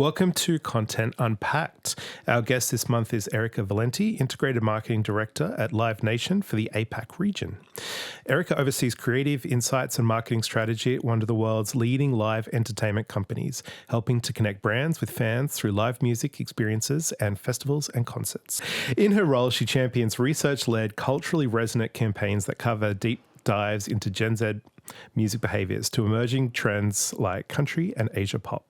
Welcome to Content Unpacked. Our guest this month is Erica Valenti, Integrated Marketing Director at Live Nation for the APAC region. Erica oversees creative insights and marketing strategy at one of the world's leading live entertainment companies, helping to connect brands with fans through live music experiences and festivals and concerts. In her role, she champions research-led, culturally resonant campaigns that cover deep dives into Gen Z music behaviours to emerging trends like country and Asia pop.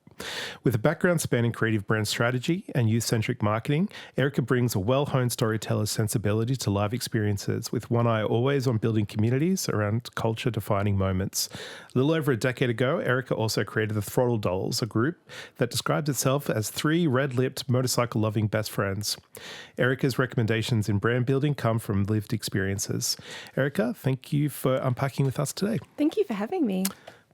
With a background spanning creative brand strategy and youth-centric marketing, Erica brings a well-honed storyteller's sensibility to live experiences, with one eye always on building communities around culture-defining moments. A little over a decade ago, Erica also created the Throttle Dolls, a group that describes itself as three red-lipped, motorcycle-loving best friends. Erica's recommendations in brand building come from lived experiences. Erica, thank you for unpacking with us today. Thank you for having me.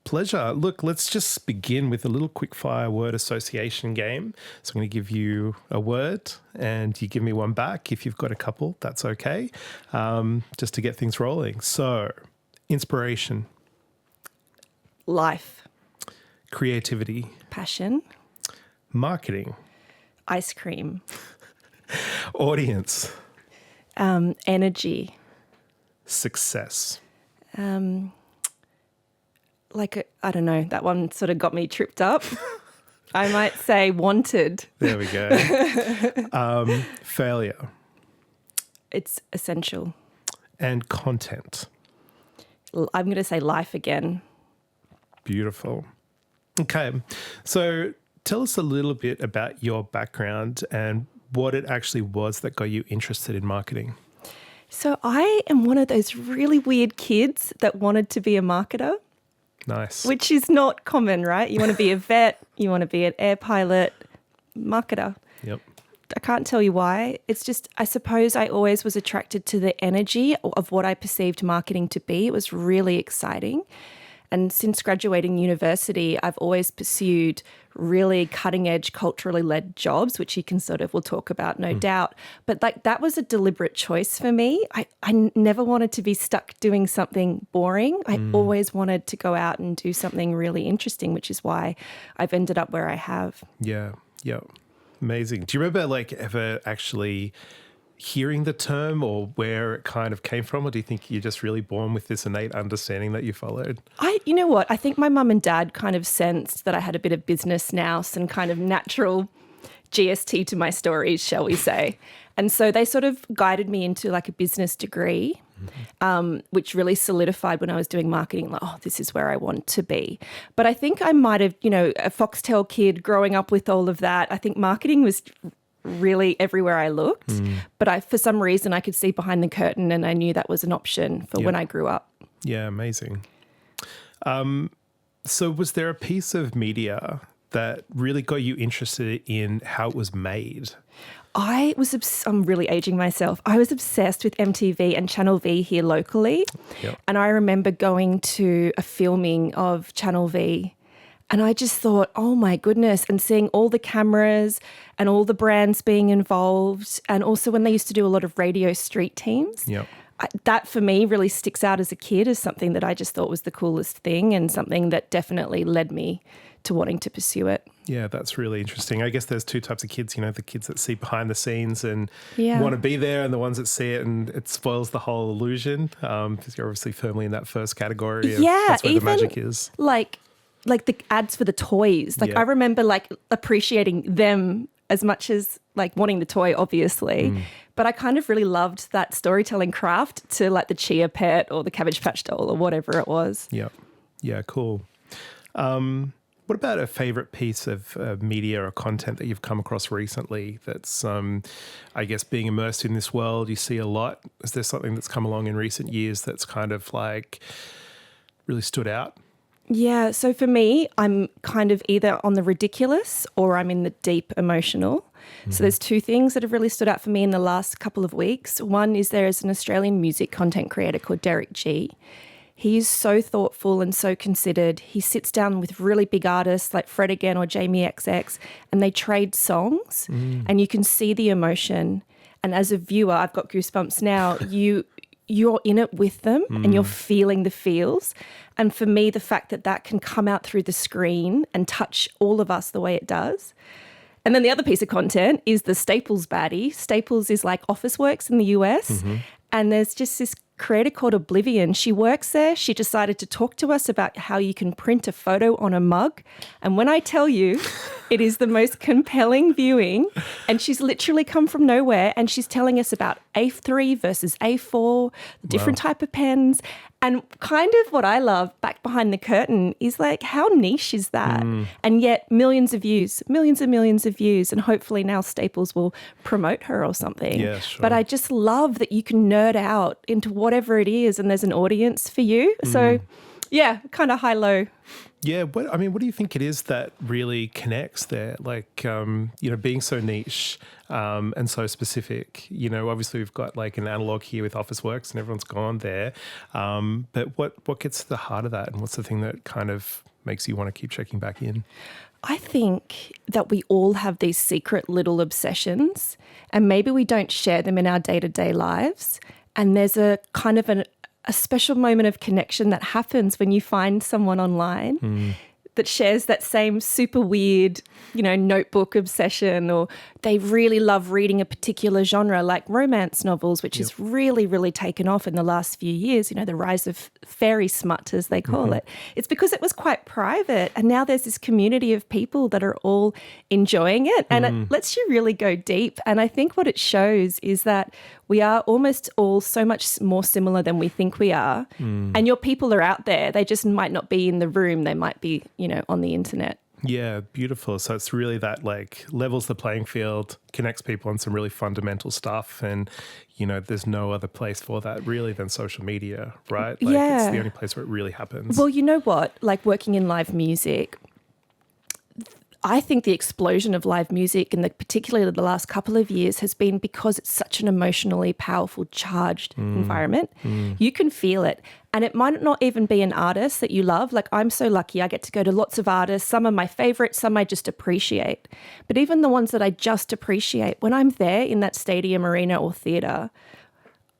Pleasure. Look, let's just begin with a little quick-fire word association game. So I'm going to give you a word and you give me one back. If you've got a couple, that's okay, just to get things rolling. So, inspiration. Life. Creativity. Passion. Marketing. Ice cream. Audience. Energy. Success. I don't know, that one sort of got me tripped up. I might say wanted. There we go. Failure. It's essential. And content. I'm going to say life again. Beautiful. Okay. So tell us a little bit about your background and what it actually was that got you interested in marketing. So I am one of those really weird kids that wanted to be a marketer. Nice. Which is not common, right? You want to be a vet, you want to be an air pilot, marketer. Yep. I can't tell you why. It's just, I suppose I always was attracted to the energy of what I perceived marketing to be. It was really exciting. And since graduating university, I've always pursued really cutting edge, culturally led jobs, which you can we'll talk about, no doubt. But that was a deliberate choice for me. I never wanted to be stuck doing something boring. I always wanted to go out and do something really interesting, which is why I've ended up where I have. Yeah. Amazing. Do you remember ever actually hearing the term or where it kind of came from, or do you think you're just really born with this innate understanding that you followed? You know what? I think my mum and dad kind of sensed that I had a bit of business nous and kind of natural GST to my stories, shall we say. And so they sort of guided me into a business degree, which really solidified when I was doing marketing, this is where I want to be. But I think I might have, a Foxtel kid growing up with all of that. I think marketing was really everywhere I looked, but for some reason I could see behind the curtain and I knew that was an option for when I grew up. Yeah, amazing. So was there a piece of media that really got you interested in how it was made? I'm really aging myself. I was obsessed with MTV and Channel V here locally. Yep. And I remember going to a filming of Channel V and I just thought, oh my goodness, and seeing all the cameras and all the brands being involved. And also when they used to do a lot of radio street teams. Yep. That for me really sticks out as a kid as something that I just thought was the coolest thing and something that definitely led me to wanting to pursue it. Yeah, that's really interesting. I guess there's two types of kids, the kids that see behind the scenes and want to be there, and the ones that see it and it spoils the whole illusion, because you're obviously firmly in that first category of that's where the magic is. Like the ads for the toys. I remember appreciating them as much as wanting the toy, obviously. But I kind of really loved that storytelling craft to the Chia Pet or the Cabbage Patch Doll or whatever it was. Yeah. Yeah, cool. What about a favourite piece of media or content that you've come across recently that's, I guess, being immersed in this world, you see a lot? Is there something that's come along in recent years that's kind of really stood out? Yeah, so for me, I'm kind of either on the ridiculous or I'm in the deep emotional. So there's two things that have really stood out for me in the last couple of weeks. One is there is an Australian music content creator called Derek G. He is so thoughtful and so considered. He sits down with really big artists like Fred Again or Jamie XX and they trade songs and you can see the emotion. And as a viewer, I've got goosebumps now, you're in it with them and you're feeling the feels. And for me, the fact that that can come out through the screen and touch all of us the way it does. And then the other piece of content is the Staples baddie. Staples is like Officeworks in the US. And there's just this creator called Oblivion. She works there. She decided to talk to us about how you can print a photo on a mug. And when I tell you, it is the most compelling viewing. And she's literally come from nowhere. And she's telling us about A3 versus A4, the different type of pens. And kind of what I love back behind the curtain is like, how niche is that? And yet millions of views, millions and millions of views. And hopefully now Staples will promote her or something. Yeah, sure. But I just love that you can nerd out into whatever it is and there's an audience for you. So yeah, kind of high-low. Yeah, what do you think it is that really connects there? Like, being so niche and so specific. Obviously we've got like an analog here with Officeworks and everyone's gone there. But what gets to the heart of that, and what's the thing that kind of makes you want to keep checking back in? I think that we all have these secret little obsessions, and maybe we don't share them in our day-to-day lives. And there's a kind of a special moment of connection that happens when you find someone online that shares that same super weird, notebook obsession, or they really love reading a particular genre like romance novels, which has really, really taken off in the last few years, the rise of fairy smut, as they call it. It's because it was quite private, and now there's this community of people that are all enjoying it, and it lets you really go deep. And I think what it shows is that we are almost all so much more similar than we think we are. And your people are out there. They just might not be in the room. They might be, on the internet. Yeah, beautiful. So it's really that like levels the playing field, connects people on some really fundamental stuff. And, there's no other place for that really than social media, right? Like it's the only place where it really happens. Well, you know what? Like working in live music, I think the explosion of live music, and particularly the last couple of years, has been because it's such an emotionally powerful, charged environment. You can feel it. And it might not even be an artist that you love. Like, I'm so lucky. I get to go to lots of artists. Some are my favorites, some I just appreciate. But even the ones that I just appreciate, when I'm there in that stadium, arena or theatre,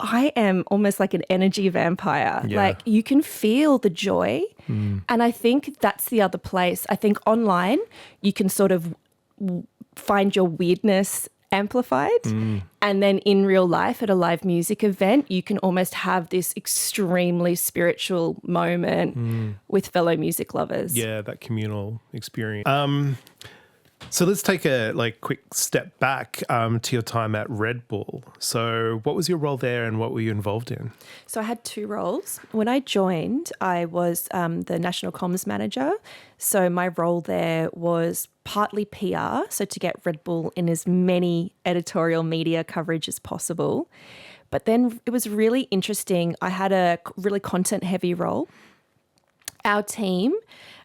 I am almost like an energy vampire. Yeah. Like, you can feel the joy. And I think that's the other place. I think online you can sort of find your weirdness amplified. And then in real life at a live music event, you can almost have this extremely spiritual moment with fellow music lovers. Yeah, that communal experience. So let's take a quick step back to your time at Red Bull. So what was your role there and what were you involved in? So I had two roles. When I joined, I was the national comms manager. So my role there was partly PR, so to get Red Bull in as many editorial media coverage as possible. But then it was really interesting. I had a really content-heavy role. Our team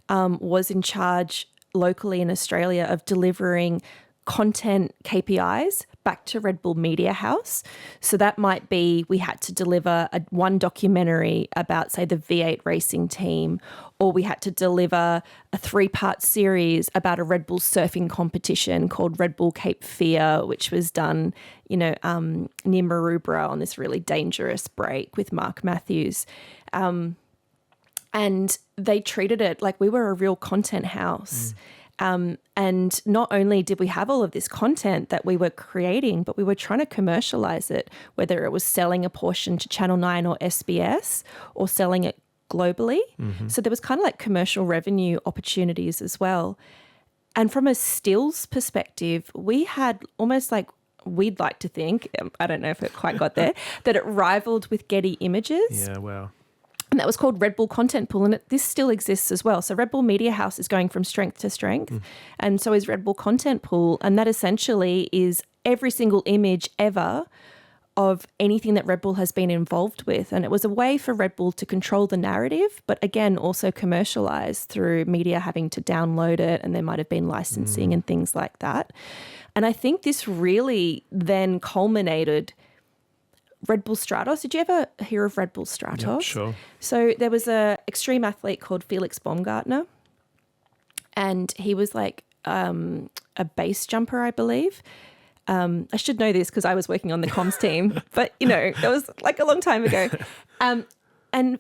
was in charge locally in Australia of delivering content KPIs back to Red Bull Media House. So that might be we had to deliver one documentary about, say, the V8 racing team, or we had to deliver a 3-part series about a Red Bull surfing competition called Red Bull Cape Fear, which was done, near Maroubra on this really dangerous break with Mark Matthews. And they treated it like we were a real content house. And not only did we have all of this content that we were creating, but we were trying to commercialize it, whether it was selling a portion to Channel 9 or SBS or selling it globally. So there was kind of like commercial revenue opportunities as well. And from a stills perspective, we had almost like, we'd like to think, I don't know if it quite got there, that it rivaled with Getty Images. Yeah, wow. And that was called Red Bull Contentful, and this still exists as well. So Red Bull Media House is going from strength to strength, and so is Red Bull Contentful, and that essentially is every single image ever of anything that Red Bull has been involved with. And it was a way for Red Bull to control the narrative, but again, also commercialize through media having to download it, and there might have been licensing and things like that. And I think this really then culminated Red Bull Stratos. Did you ever hear of Red Bull Stratos? Yep, sure. So there was a extreme athlete called Felix Baumgartner, and he was like a base jumper, I believe. I should know this because I was working on the comms team, but it was like a long time ago. And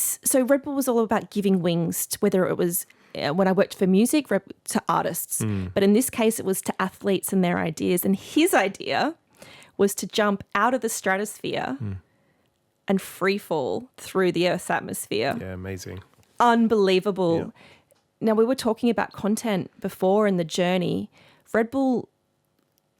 so Red Bull was all about giving wings to, whether it was when I worked for music, to artists. But in this case, it was to athletes and their ideas. And his idea was to jump out of the stratosphere and free fall through the Earth's atmosphere. Yeah, amazing. Unbelievable. Yeah. Now, we were talking about content before in the journey. Red Bull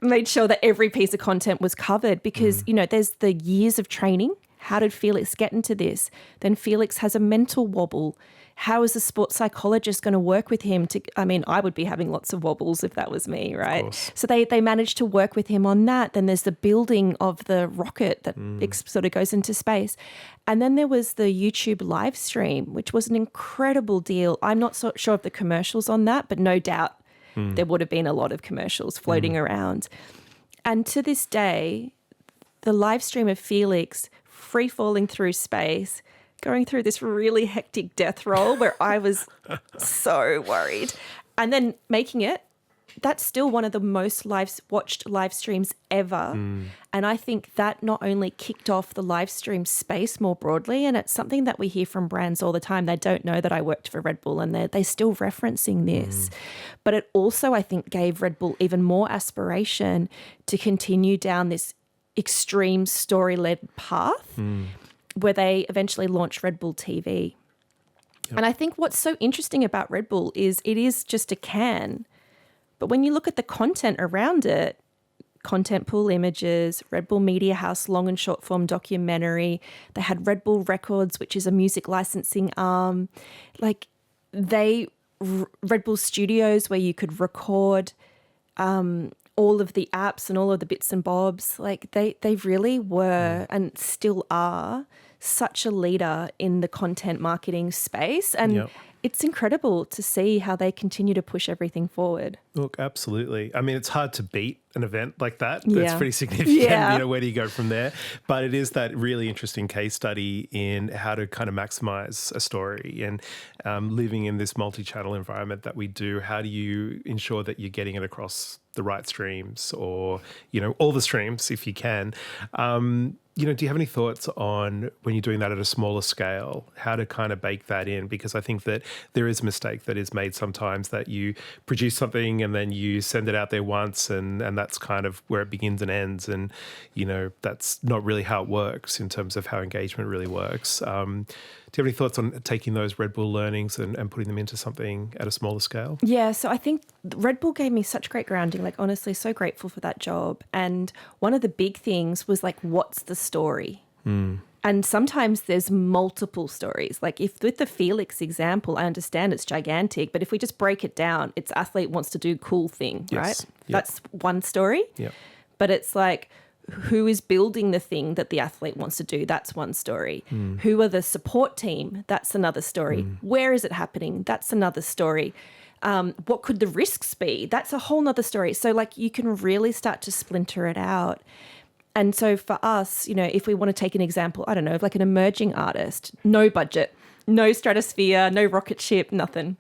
made sure that every piece of content was covered because, there's the years of training. How did Felix get into this? Then Felix has a mental wobble. How is a sports psychologist going to work with him? I would be having lots of wobbles if that was me, right? So they managed to work with him on that. Then there's the building of the rocket that sort of goes into space. And then there was the YouTube live stream, which was an incredible deal. I'm not so sure of the commercials on that, but no doubt there would have been a lot of commercials floating around. And to this day, the live stream of Felix free falling through space, going through this really hectic death roll where I was so worried, and then making it, that's still one of the most watched live streams ever. And I think that not only kicked off the live stream space more broadly, and it's something that we hear from brands all the time. They don't know that I worked for Red Bull and they're still referencing this. But it also, I think, gave Red Bull even more aspiration to continue down this extreme story-led path where they eventually launched Red Bull TV. Yep. And I think what's so interesting about Red Bull is it is just a can. But when you look at the content around it, Contentful images, Red Bull Media House long and short form documentary, they had Red Bull Records, which is a music licensing arm. Red Bull Studios where you could record all of the apps and all of the bits and bobs. They really were and still are such a leader in the content marketing space. And it's incredible to see how they continue to push everything forward. Look, absolutely. I mean, it's hard to beat an event like that. Yeah. It's pretty significant, where do you go from there? But it is that really interesting case study in how to kind of maximize a story and living in this multi-channel environment that we do. How do you ensure that you're getting it across the right streams or, all the streams if you can? Do you have any thoughts on when you're doing that at a smaller scale, how to kind of bake that in? Because I think that there is a mistake that is made sometimes that you produce something and then you send it out there once and that's kind of where it begins and ends. And, that's not really how it works in terms of how engagement really works. Do you have any thoughts on taking those Red Bull learnings and putting them into something at a smaller scale? Yeah, so I think Red Bull gave me such great grounding, honestly, so grateful for that job. And one of the big things was what's the story? And sometimes there's multiple stories. If with the Felix example, I understand it's gigantic, but if we just break it down, it's athlete wants to do cool thing, right? Yep. That's one story. Yep. But it's who is building the thing that the athlete wants to do? That's one story. Who are the support team? That's another story. Where is it happening? That's another story. What could the risks be? That's a whole nother story. So you can really start to splinter it out. And so for us, if we want to take an example, I don't know, of an emerging artist, no budget, no stratosphere, no rocket ship, nothing.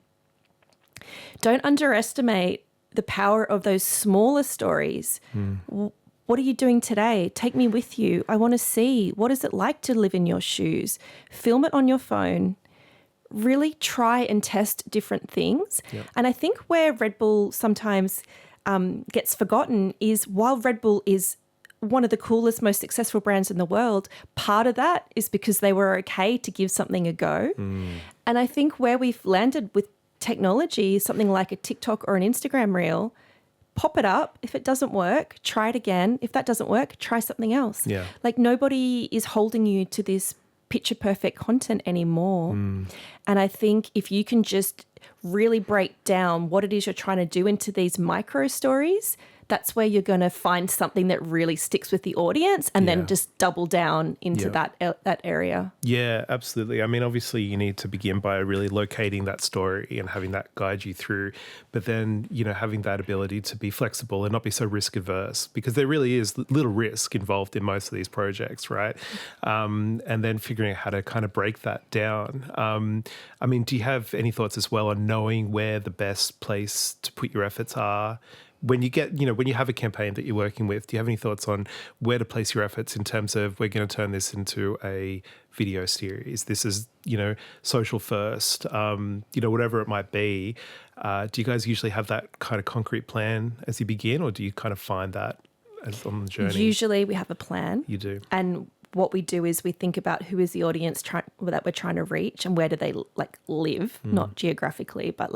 Don't underestimate the power of those smaller stories. What are you doing today? Take me with you. I want to see, what is it like to live in your shoes? Film it on your phone. Really try and test different things. Yep. And I think where Red Bull sometimes gets forgotten is while Red Bull is one of the coolest, most successful brands in the world, part of that is because they were okay to give something a go. And I think where we've landed with technology, something like a TikTok or an Instagram reel, pop it up. If it doesn't work, try it again. If that doesn't work, try something else. Yeah. Nobody is holding you to this picture perfect content anymore. And I think if you can just really break down what it is you're trying to do into these micro stories, that's where you're going to find something that really sticks with the audience and then just double down into that area. Yeah, absolutely. I mean, obviously you need to begin by really locating that story and having that guide you through, but then, having that ability to be flexible and not be so risk averse, because there really is little risk involved in most of these projects, right? And then figuring out how to kind of break that down. Do you have any thoughts as well on knowing where the best place to put your efforts are when you have a campaign that you're working with, do you have any thoughts on where to place your efforts in terms of we're going to turn this into a video series? This is, social first, whatever it might be. Do you guys usually have that kind of concrete plan as you begin, or do you kind of find that as on the journey? Usually we have a plan. You do. And what we do is we think about who is the audience that we're trying to reach and where do they live, not geographically, but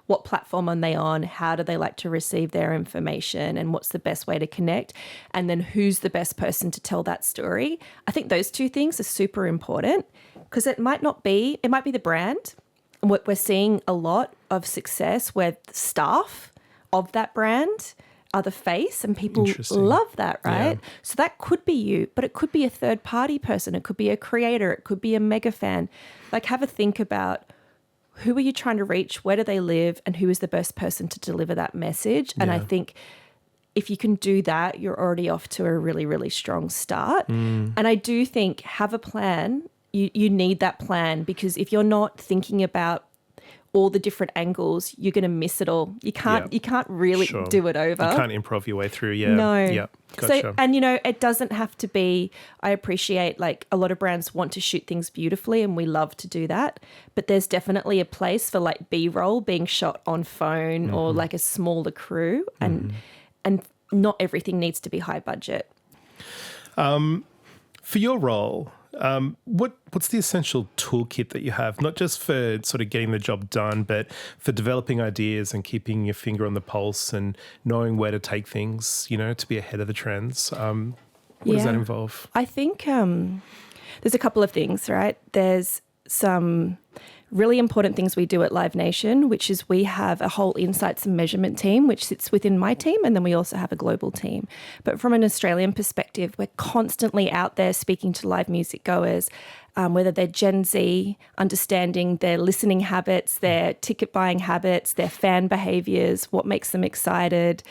what platform are they on? How do they like to receive their information, and what's the best way to connect? And then who's the best person to tell that story? I think those two things are super important, because it might be the brand. And what we're seeing a lot of success where the staff of that brand are the face, and people love that, right? Yeah. So that could be you, but it could be a third-party person. It could be a creator. It could be a mega fan. Have a think about who are you trying to reach, where do they live, and who is the best person to deliver that message. And I think if you can do that, you're already off to a really, really strong start. And I do think have a plan. You need that plan, because if you're not thinking about all the different angles, you're going to miss it all. You can't really do it over. You can't improv your way through. Yeah. No. Yeah. Gotcha. So, and it doesn't have to be, I appreciate a lot of brands want to shoot things beautifully, and we love to do that. But there's definitely a place for B-roll being shot on phone or a smaller crew, and not everything needs to be high budget. For your role, what's the essential toolkit that you have, not just for sort of getting the job done, but for developing ideas and keeping your finger on the pulse and knowing where to take things, to be ahead of the trends? What does that involve? I think there's a couple of things, right? There's some really important things we do at Live Nation, which is we have a whole insights and measurement team, which sits within my team, and then we also have a global team. But from an Australian perspective, we're constantly out there speaking to live music goers, whether they're Gen Z, understanding their listening habits, their ticket buying habits, their fan behaviours, what makes them excited,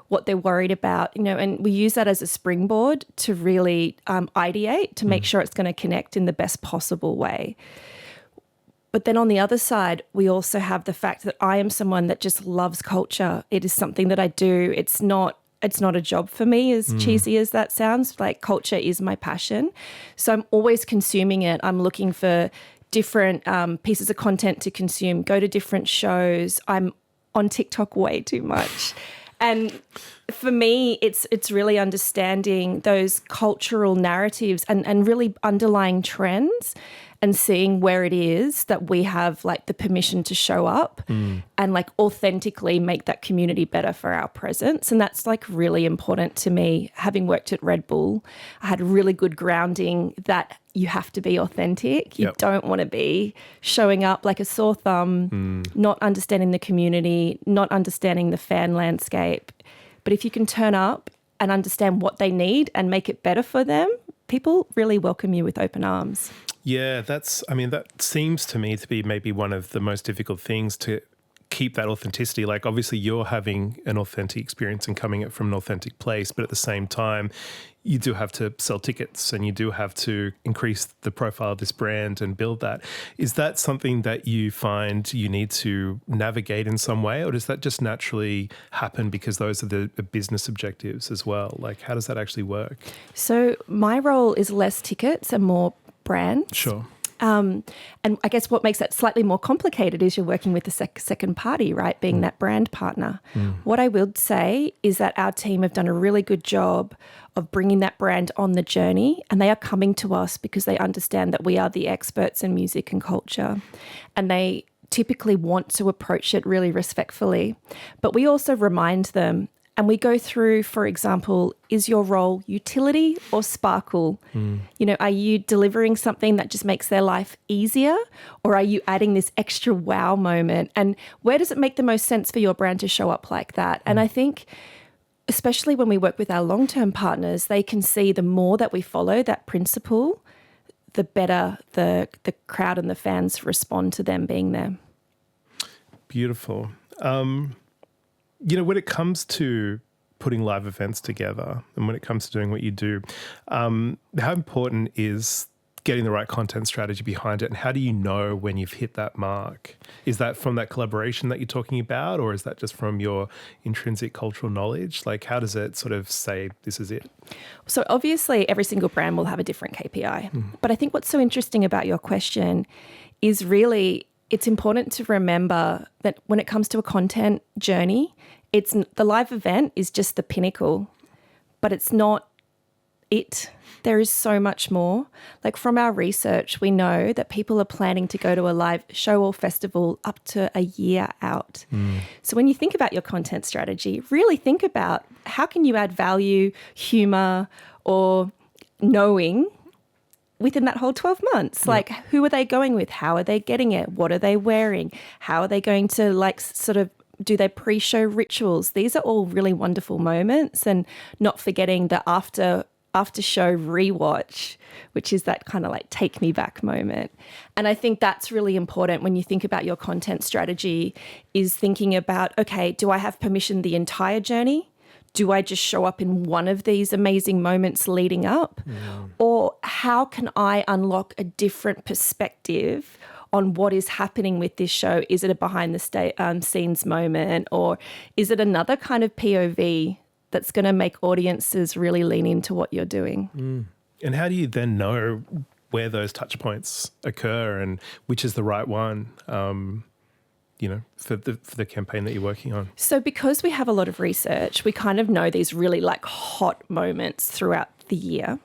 what they're worried about, and we use that as a springboard to really ideate, to make sure it's going to connect in the best possible way. But then on the other side, we also have the fact that I am someone that just loves culture. It is something that I do. It's not a job for me, as cheesy as that sounds. Culture is my passion. So I'm always consuming it. I'm looking for different pieces of content to consume, go to different shows. I'm on TikTok way too much. And for me, it's really understanding those cultural narratives and really underlying trends, and seeing where it is that we have the permission to show up and authentically make that community better for our presence. And that's really important to me. Having worked at Red Bull, I had really good grounding that you have to be authentic. You don't want to be showing up like a sore thumb, not understanding the community, not understanding the fan landscape. But if you can turn up and understand what they need and make it better for them, people really welcome you with open arms. Yeah, that seems to me to be maybe one of the most difficult things, to keep that authenticity. Obviously you're having an authentic experience and coming from an authentic place, but at the same time, you do have to sell tickets and you do have to increase the profile of this brand and build that. Is that something that you find you need to navigate in some way, or does that just naturally happen because those are the business objectives as well? How does that actually work? So my role is less tickets and more brands. Sure. And I guess what makes that slightly more complicated is you're working with the second party, right, being that brand partner. What I would say is that our team have done a really good job of bringing that brand on the journey, and they are coming to us because they understand that we are the experts in music and culture, and they typically want to approach it really respectfully. But we also remind them, and we go through, for example, is your role utility or sparkle? Are you delivering something that just makes their life easier, or are you adding this extra wow moment? And where does it make the most sense for your brand to show up like that? And I think, especially when we work with our long-term partners, they can see the more that we follow that principle, the better the crowd and the fans respond to them being there. Beautiful. When it comes to putting live events together and when it comes to doing what you do, how important is getting the right content strategy behind it, and how do you know when you've hit that mark? Is that from that collaboration that you're talking about, or is that just from your intrinsic cultural knowledge? Like, how does it sort of say this is it? So obviously every single brand will have a different KPI. But I think what's so interesting about your question is really it's important to remember that when it comes to a content journey, it's the live event is just the pinnacle, but it's not it. There is so much more. Like from our research, we know that people are planning to go to a live show or festival up to a year out. So when you think about your content strategy, really think about how can you add value, humor, or knowing within that whole 12 months. Like who are they going with? How are they getting it? What are they wearing? How are they going to like sort of do their pre-show rituals? These are all really wonderful moments, and not forgetting the after show rewatch, which is that kind of like take me back moment. And I think that's really important when you think about your content strategy, is thinking about, okay, do I have permission the entire journey? Do I just show up in one of these amazing moments leading up? Or how can I unlock a different perspective on what is happening with this show? Is it a behind the scenes moment, or is it another kind of POV that's going to make audiences really lean into what you're doing? And how do you then know where those touch points occur and which is the right one, for the campaign that you're working on? So because we have a lot of research, we kind of know these really like hot moments throughout the year.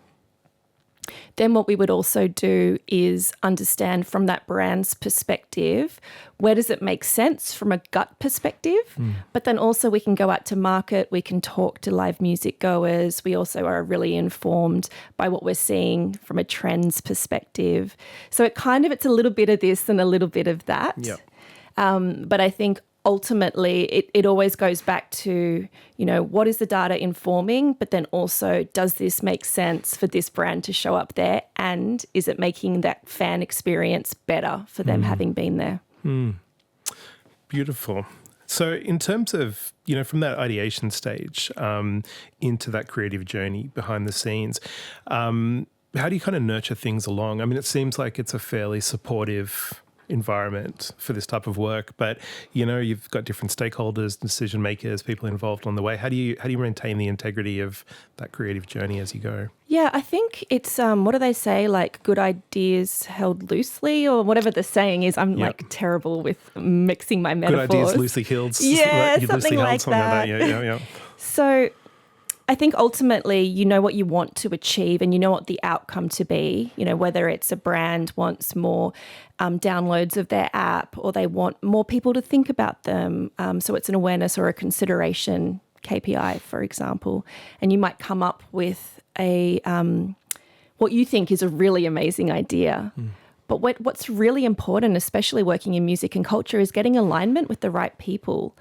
Then what we would also do is understand from that brand's perspective, where does it make sense from a gut perspective? But then also we can go out to market, we can talk to live music goers. We also are really informed by what we're seeing from a trends perspective. So it's a little bit of this and a little bit of that. Yeah. But I think ultimately it always goes back to, what is the data informing, but then also does this make sense for this brand to show up there, and is it making that fan experience better for them having been there? Beautiful. So in terms of, from that ideation stage into that creative journey behind the scenes, how do you kind of nurture things along? I mean, it seems like it's a fairly supportive environment for this type of work, but you've got different stakeholders, decision makers, people involved on the way. How do you maintain the integrity of that creative journey as you go? Yeah, I think it's what do they say, like good ideas held loosely, or whatever the saying is. I'm like terrible with mixing my metaphors. Good ideas loosely held. Yeah, something like that. Yeah. So I think ultimately you know what you want to achieve and you know what the outcome to be, whether it's a brand wants more downloads of their app, or they want more people to think about them. So it's an awareness or a consideration KPI, for example. And you might come up with a what you think is a really amazing idea. But what's really important, especially working in music and culture, is getting alignment with the right people.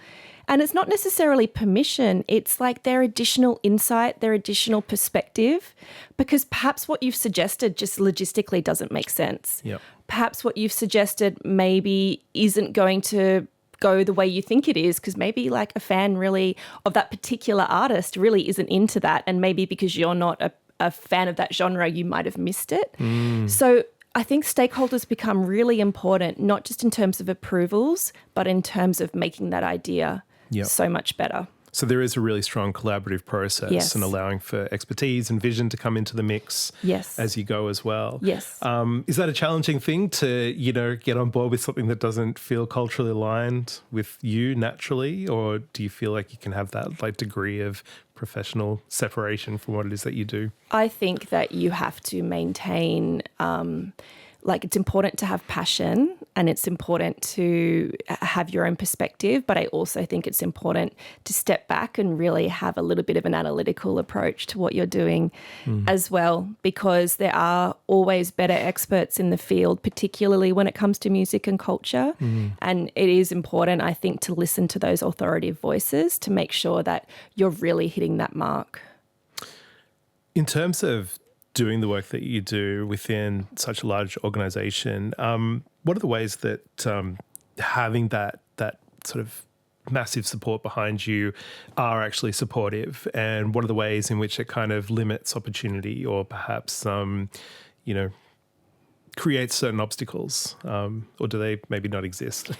And it's not necessarily permission. It's like their additional insight, their additional perspective, because perhaps what you've suggested just logistically doesn't make sense. Yep. Perhaps what you've suggested maybe isn't going to go the way you think it is, because maybe like a fan really of that particular artist really isn't into that. And maybe because you're not a fan of that genre, you might have missed it. So I think stakeholders become really important, not just in terms of approvals, but in terms of making that idea so much better. So there is a really strong collaborative process and allowing for expertise and vision to come into the mix as you go as well. Yes. Is that a challenging thing to, get on board with something that doesn't feel culturally aligned with you naturally? Or do you feel like you can have that like degree of professional separation from what it is that you do? I think that you have to maintain, it's important to have passion and it's important to have your own perspective, but I also think it's important to step back and really have a little bit of an analytical approach to what you're doing as well, because there are always better experts in the field, particularly when it comes to music and culture. And it is important, I think, to listen to those authoritative voices to make sure that you're really hitting that mark. In terms of doing the work that you do within such a large organisation, what are the ways that having that sort of massive support behind you are actually supportive, and what are the ways in which it kind of limits opportunity or perhaps create certain obstacles, or do they maybe not exist?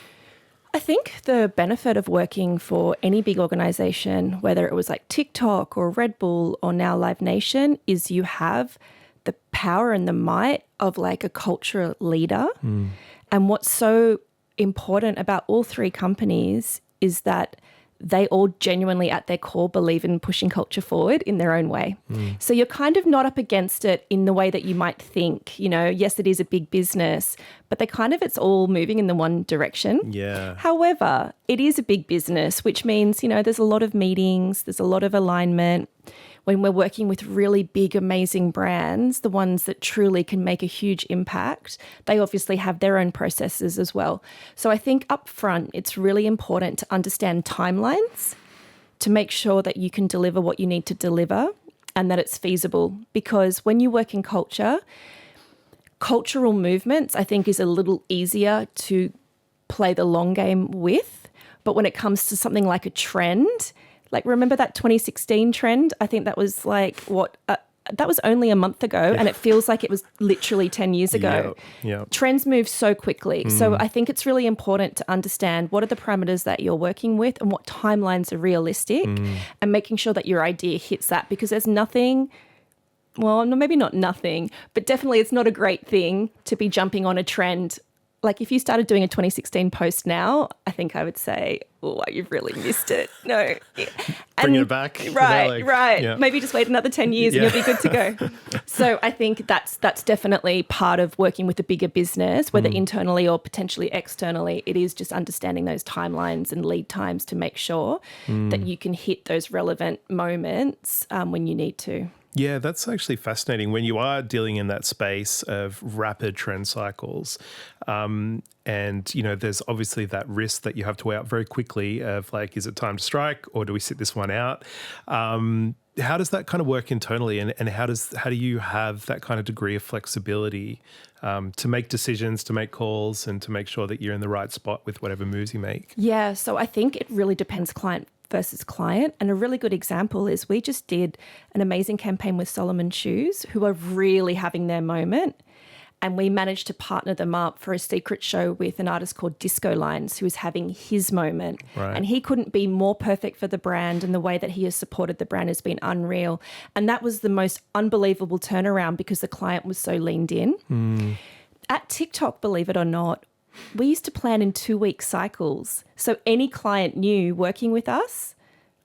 I think the benefit of working for any big organization, whether it was like TikTok or Red Bull or now Live Nation, is you have the power and the might of like a culture leader. And what's so important about all three companies is that they all genuinely at their core believe in pushing culture forward in their own way. So you're kind of not up against it in the way that you might think. You know, yes, it is a big business, but it's all moving in the one direction. Yeah. However, it is a big business, which means, you know, there's a lot of meetings, there's a lot of alignment. When we're working with really big, amazing brands, the ones that truly can make a huge impact, they obviously have their own processes as well. So I think up front, it's really important to understand timelines to make sure that you can deliver what you need to deliver and that it's feasible. Because when you work in culture, cultural movements, I think, is a little easier to play the long game with. But when it comes to something like a trend, like, remember that 2016 trend? I think that was like, that was only a month ago, and it feels like it was literally 10 years ago. Yeah. Trends move so quickly. So I think it's really important to understand what are the parameters that you're working with and what timelines are realistic, and making sure that your idea hits that, because there's nothing, well, maybe not nothing, but definitely it's not a great thing to be jumping on a trend. Like if you started doing a 2016 post now, I think I would say, oh, you've really missed it. No. Bring it back. Right, right. Yeah. Maybe just wait another 10 years and you'll be good to go. So I think that's definitely part of working with a bigger business, whether internally or potentially externally. It is just understanding those timelines and lead times to make sure that you can hit those relevant moments when you need to. Yeah, that's actually fascinating. When you are dealing in that space of rapid trend cycles, and, you know, there's obviously that risk that you have to weigh out very quickly of like, is it time to strike or do we sit this one out? How does that kind of work internally, and how do you have that kind of degree of flexibility to make decisions, to make calls, and to make sure that you're in the right spot with whatever moves you make? Yeah, so I think it really depends client versus client. And a really good example is we just did an amazing campaign with Solomon Shoes, who are really having their moment. And we managed to partner them up for a secret show with an artist called Disco Lines, who is having his moment. Right. And he couldn't be more perfect for the brand, and the way that he has supported the brand has been unreal. And that was the most unbelievable turnaround because the client was so leaned in. At TikTok, believe it or not, we used to plan in 2-week cycles. So any client knew working with us,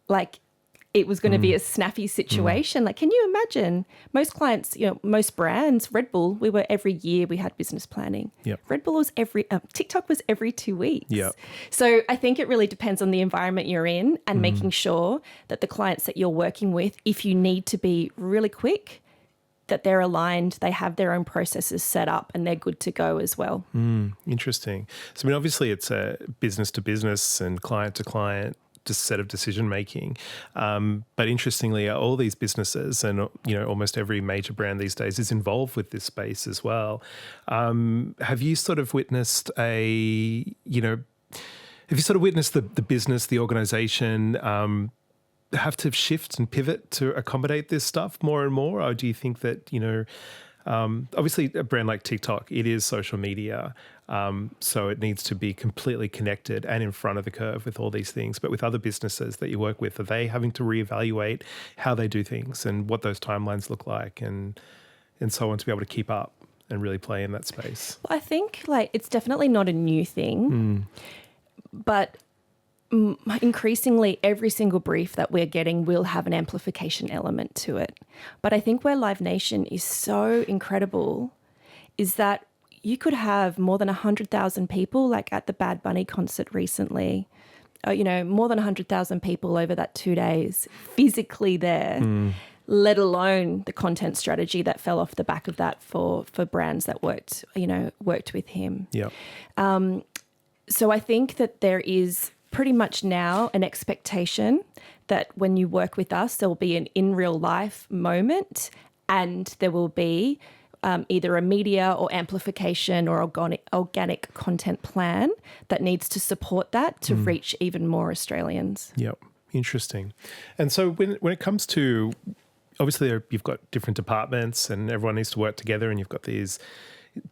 like, it was going to be a snappy situation. Like, can you imagine? Most clients, you know, most brands, Red Bull, every year we had business planning. Yep. Red Bull was TikTok was every 2 weeks. Yep. So I think it really depends on the environment you're in, and making sure that the clients that you're working with, if you need to be really quick, that they're aligned, they have their own processes set up, and they're good to go as well. Interesting. So, I mean, obviously it's a business to business and client to client set of decision making. But interestingly, all these businesses and, you know, almost every major brand these days is involved with this space as well. Have you sort of witnessed the business, the organization, have to shift and pivot to accommodate this stuff more and more? Or do you think that, you know, obviously a brand like TikTok, it is social media, so it needs to be completely connected and in front of the curve with all these things. But with other businesses that you work with, are they having to reevaluate how they do things and what those timelines look like and so on, to be able to keep up and really play in that space? Well, I think like it's definitely not a new thing, but increasingly every single brief that we're getting will have an amplification element to it. But I think where Live Nation is so incredible is that you could have more than 100,000 people, like at the Bad Bunny concert recently, you know, more than 100,000 people over that 2 days physically there, let alone the content strategy that fell off the back of that for brands that worked with him. Yeah. So I think that there is pretty much now an expectation that when you work with us, there will be an in real life moment, and there will be either a media or amplification or organic content plan that needs to support that to reach even more Australians. Yep. Interesting. And so when it comes to, obviously you've got different departments and everyone needs to work together, and you've got these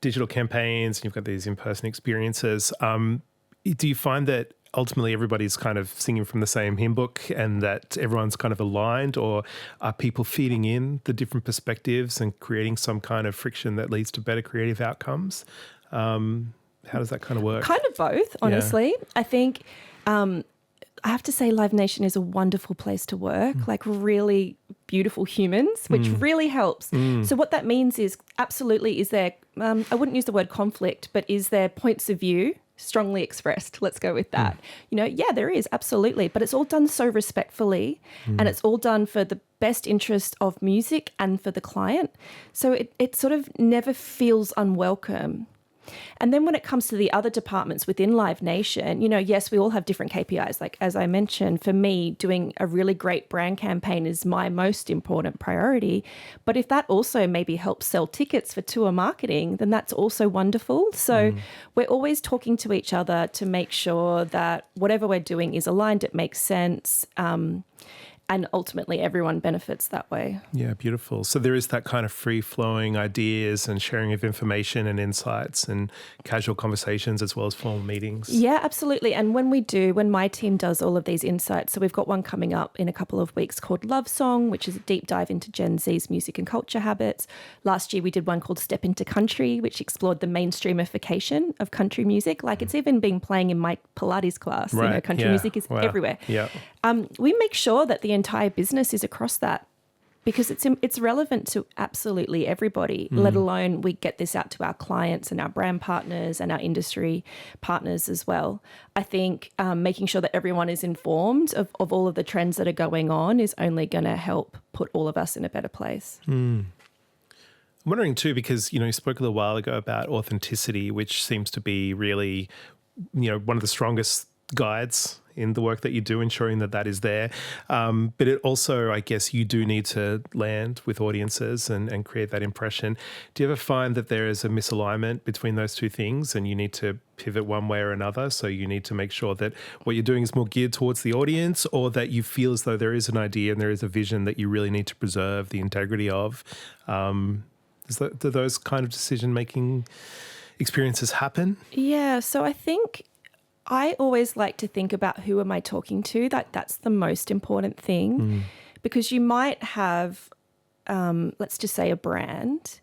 digital campaigns and you've got these in-person experiences. Do you find that ultimately everybody's kind of singing from the same hymn book and that everyone's kind of aligned, or are people feeding in the different perspectives and creating some kind of friction that leads to better creative outcomes? How does that kind of work? Kind of both, honestly. Yeah. I think I have to say Live Nation is a wonderful place to work, like really beautiful humans, which really helps. So what that means is absolutely is there, I wouldn't use the word conflict, but is there points of view strongly expressed? Let's go with that. Yeah, there is, absolutely. But it's all done so respectfully and it's all done for the best interest of music and for the client. So it sort of never feels unwelcome. And then when it comes to the other departments within Live Nation, yes, we all have different KPIs. Like, as I mentioned, for me, doing a really great brand campaign is my most important priority. But if that also maybe helps sell tickets for tour marketing, then that's also wonderful. So we're always talking to each other to make sure that whatever we're doing is aligned, it makes sense. And ultimately, everyone benefits that way. Yeah, beautiful. So there is that kind of free-flowing ideas and sharing of information and insights and casual conversations as well as formal meetings. Yeah, absolutely. And when my team does all of these insights, so we've got one coming up in a couple of weeks called Love Song, which is a deep dive into Gen Z's music and culture habits. Last year, we did one called Step Into Country, which explored the mainstreamification of country music. Like, it's even been playing in my Pilates class. Right. Country music is everywhere. Yeah. We make sure that the entire business is across that because it's relevant to absolutely everybody, let alone we get this out to our clients and our brand partners and our industry partners as well. I think making sure that everyone is informed of all of the trends that are going on is only going to help put all of us in a better place. I'm wondering too, because, you spoke a little while ago about authenticity, which seems to be really, one of the strongest guides in the work that you do, ensuring that is there. But it also, I guess, you do need to land with audiences and create that impression. Do you ever find that there is a misalignment between those two things and you need to pivot one way or another? So you need to make sure that what you're doing is more geared towards the audience, or that you feel as though there is an idea and there is a vision that you really need to preserve the integrity of. Do those kind of decision-making experiences happen? Yeah, so I think I always like to think about who am I talking to. That's the most important thing, because you might have, let's just say, a brand,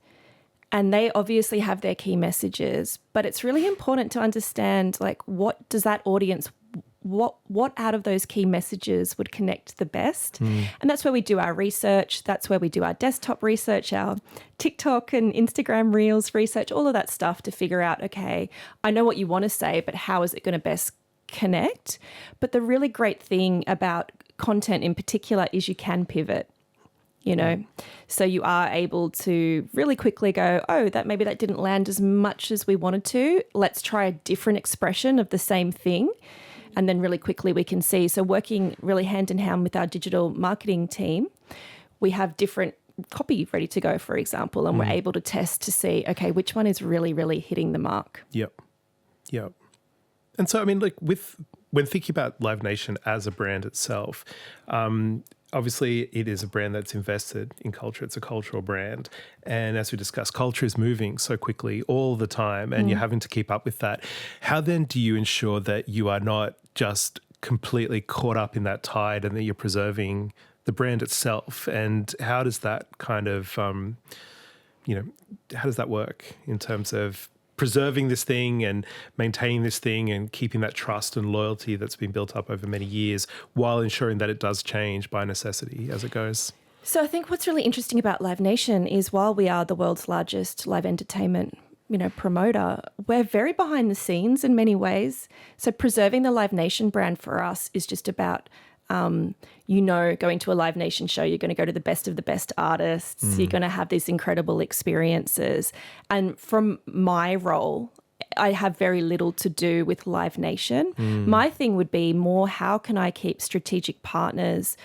and they obviously have their key messages, but it's really important to understand, like, what does that audience, what out of those key messages would connect the best? And that's where we do our research. That's where we do our desktop research, our TikTok and Instagram Reels research, all of that stuff to figure out, okay, I know what you want to say, but how is it going to best connect? But the really great thing about content in particular is you can pivot. So you are able to really quickly go, maybe that didn't land as much as we wanted to. Let's try a different expression of the same thing. And then really quickly we can see. So working really hand in hand with our digital marketing team, we have different copy ready to go, for example, and we're able to test to see, okay, which one is really, really hitting the mark. Yep. And so, I mean, like when thinking about Live Nation as a brand itself, obviously it is a brand that's invested in culture. It's a cultural brand. And as we discussed, culture is moving so quickly all the time and you're having to keep up with that. How then do you ensure that you are not just completely caught up in that tide and that you're preserving the brand itself? And how does that kind of, how does that work in terms of preserving this thing and maintaining this thing and keeping that trust and loyalty that's been built up over many years while ensuring that it does change by necessity as it goes? So I think what's really interesting about Live Nation is while we are the world's largest live entertainment, promoter, we're very behind the scenes in many ways. So preserving the Live Nation brand for us is just about going to a Live Nation show, you're going to go to the best of the best artists, you're going to have these incredible experiences. And from my role, I have very little to do with Live Nation. My thing would be more, how can I keep strategic partners'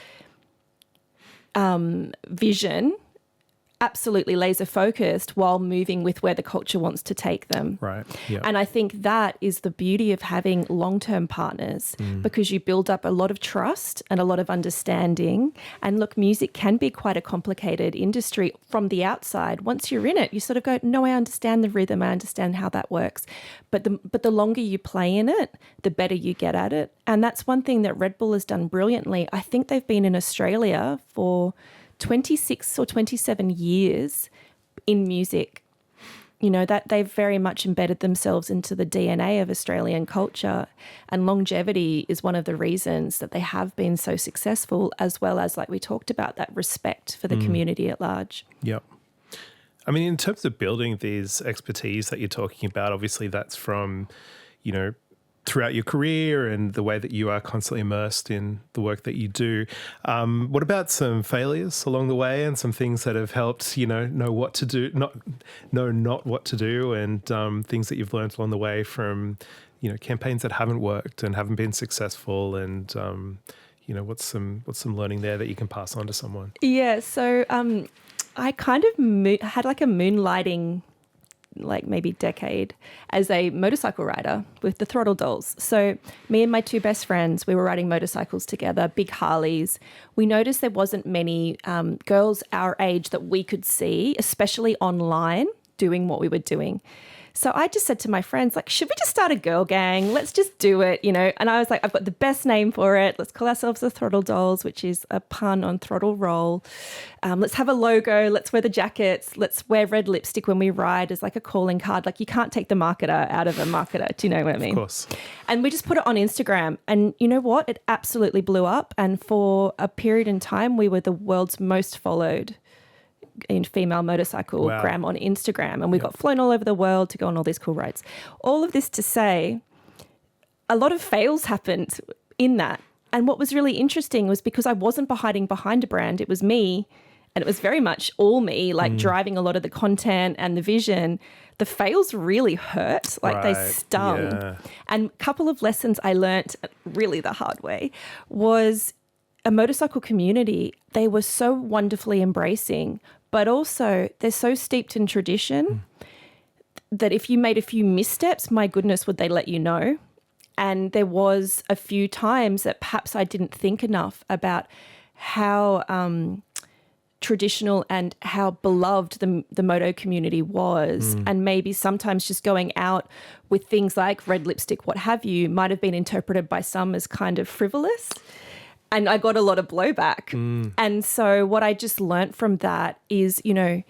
vision absolutely laser focused while moving with where the culture wants to take them. Right. Yeah. And I think that is the beauty of having long-term partners, because you build up a lot of trust and a lot of understanding. And look, music can be quite a complicated industry from the outside. Once you're in it, you sort of go, no, I understand the rhythm, I understand how that works. But the longer you play in it, the better you get at it. And that's one thing that Red Bull has done brilliantly. I think they've been in Australia for 26 or 27 years in music. You know, that they've very much embedded themselves into the DNA of Australian culture, and longevity is one of the reasons that they have been so successful, as well as, like we talked about, that respect for the community at large. Yep. I mean, in terms of building these expertise that you're talking about, obviously that's from, you know, throughout your career and the way that you are constantly immersed in the work that you do. What about some failures along the way and some things that have helped, you know what to do, not what to do, and things that you've learned along the way from, you know, campaigns that haven't worked and haven't been successful, and you know, what's some learning there that you can pass on to someone? Yeah, so I kind of had like a moonlighting, like maybe decade, as a motorcycle rider with the Throttle Dolls. So me and my two best friends, we were riding motorcycles together, big Harleys. We noticed there wasn't many girls our age that we could see, especially online, doing what we were doing. So I just said to my friends, like, should we just start a girl gang? Let's just do it, you know? And I was like, I've got the best name for it. Let's call ourselves the Throttle Dolls, which is a pun on throttle roll. Let's have a logo. Let's wear the jackets. Let's wear red lipstick when we ride as like a calling card. Like, you can't take the marketer out of a marketer. Do you know what I mean? Of course. And we just put it on Instagram. And you know what? It absolutely blew up. And for a period in time, we were the world's most followed in female motorcycle gram on Instagram, and we got flown all over the world to go on all these cool rides. All of this to say, a lot of fails happened in that. And what was really interesting was, because I wasn't hiding behind a brand, it was me, and it was very much all me, like driving a lot of the content and the vision. The fails really hurt, like they stung. Yeah. And a couple of lessons I learnt really the hard way was a motorcycle community, they were so wonderfully embracing, but also they're so steeped in tradition that if you made a few missteps, my goodness, would they let you know? And there was a few times that perhaps I didn't think enough about how traditional and how beloved the moto community was. And maybe sometimes just going out with things like red lipstick, what have you, might have been interpreted by some as kind of frivolous. And I got a lot of blowback. And so what I just learnt from that is, you know,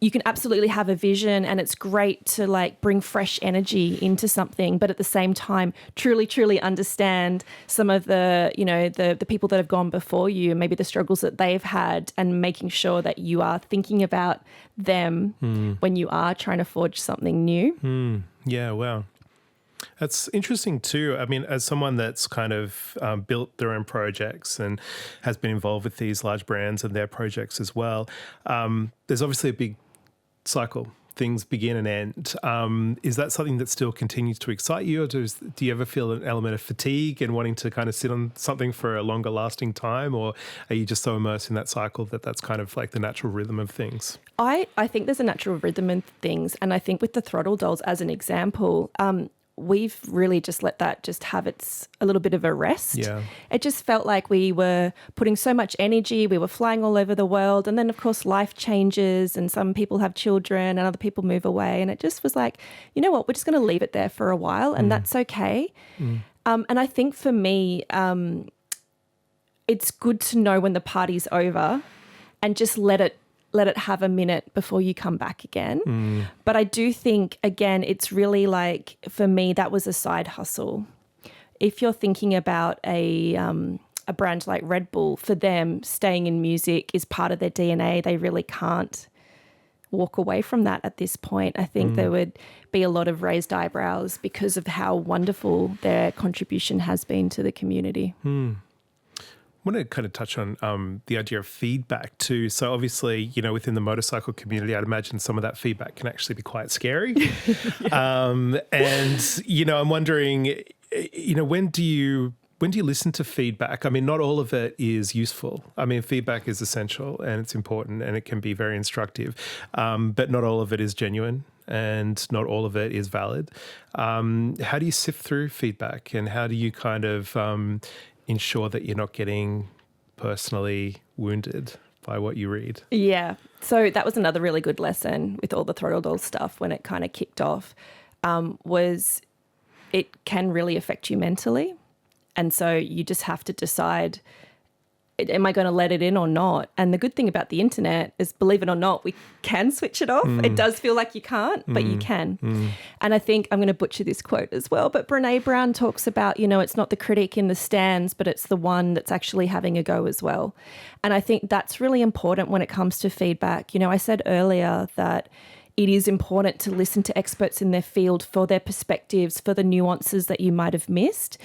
you can absolutely have a vision, and it's great to like bring fresh energy into something, but at the same time, truly, truly understand some of the, you know, the people that have gone before you, maybe the struggles that they've had, and making sure that you are thinking about them when you are trying to forge something new. Yeah, wow. That's interesting too. I mean, as someone that's kind of built their own projects and has been involved with these large brands and their projects as well, there's obviously a big cycle. Things begin and end. Is that something that still continues to excite you, or do you ever feel an element of fatigue and wanting to kind of sit on something for a longer lasting time, or are you just so immersed in that cycle that that's kind of like the natural rhythm of things? I think there's a natural rhythm in things, and I think with the Throttle Dolls as an example, we've really just let that just have a little bit of a rest. Yeah. It just felt like we were putting so much energy, we were flying all over the world, and then of course life changes, and some people have children and other people move away, and it just was like, you know what, we're just going to leave it there for a while, and that's okay. And I think for me, it's good to know when the party's over and just let it have a minute before you come back again. But I do think, again, it's really like, for me, that was a side hustle. If you're thinking about a brand like Red Bull, for them, staying in music is part of their DNA. They really can't walk away from that at this point. I think there would be a lot of raised eyebrows because of how wonderful their contribution has been to the community. I want to kind of touch on the idea of feedback too. So obviously, you know, within the motorcycle community, I'd imagine some of that feedback can actually be quite scary. And, you know, I'm wondering, you know, when do you when do you listen to feedback? I mean, not all of it is useful. I mean, feedback is essential and it's important and it can be very instructive, but not all of it is genuine and not all of it is valid. How do you sift through feedback, and how do you kind of ensure that you're not getting personally wounded by what you read? Yeah. So that was another really good lesson with all the Throttle Dolls stuff when it kind of kicked off, was it can really affect you mentally. And so you just have to decide, am I going to let it in or not? And the good thing about the internet is, believe it or not, we can switch it off. It does feel like you can't, but you can. And I think I'm going to butcher this quote as well, but Brene Brown talks about, it's not the critic in the stands, but it's the one that's actually having a go as well. And I think that's really important when it comes to feedback. I said earlier that it is important to listen to experts in their field for their perspectives, for the nuances that you might have missed.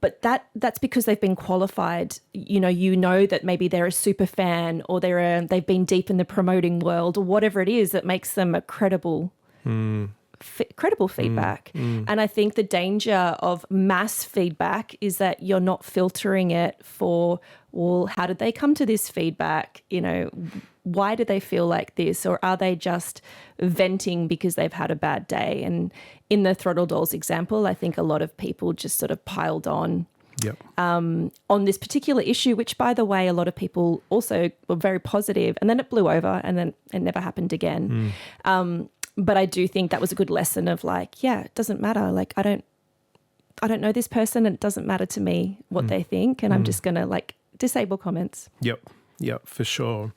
But that's because they've been qualified. You know that maybe they're a super fan, or they've been deep in the promoting world, or whatever it is that makes them a credible feedback. And I think the danger of mass feedback is that you're not filtering it for, well, how did they come to this feedback? Why do they feel like this? Or are they just venting because they've had a bad day? And in the Throttle Dolls example, I think a lot of people just sort of piled on on this particular issue, which, by the way, a lot of people also were very positive, and then it blew over and then it never happened again. But I do think that was a good lesson of it doesn't matter. I don't know this person, and it doesn't matter to me what they think, and I'm just going to disable comments. Yep, for sure.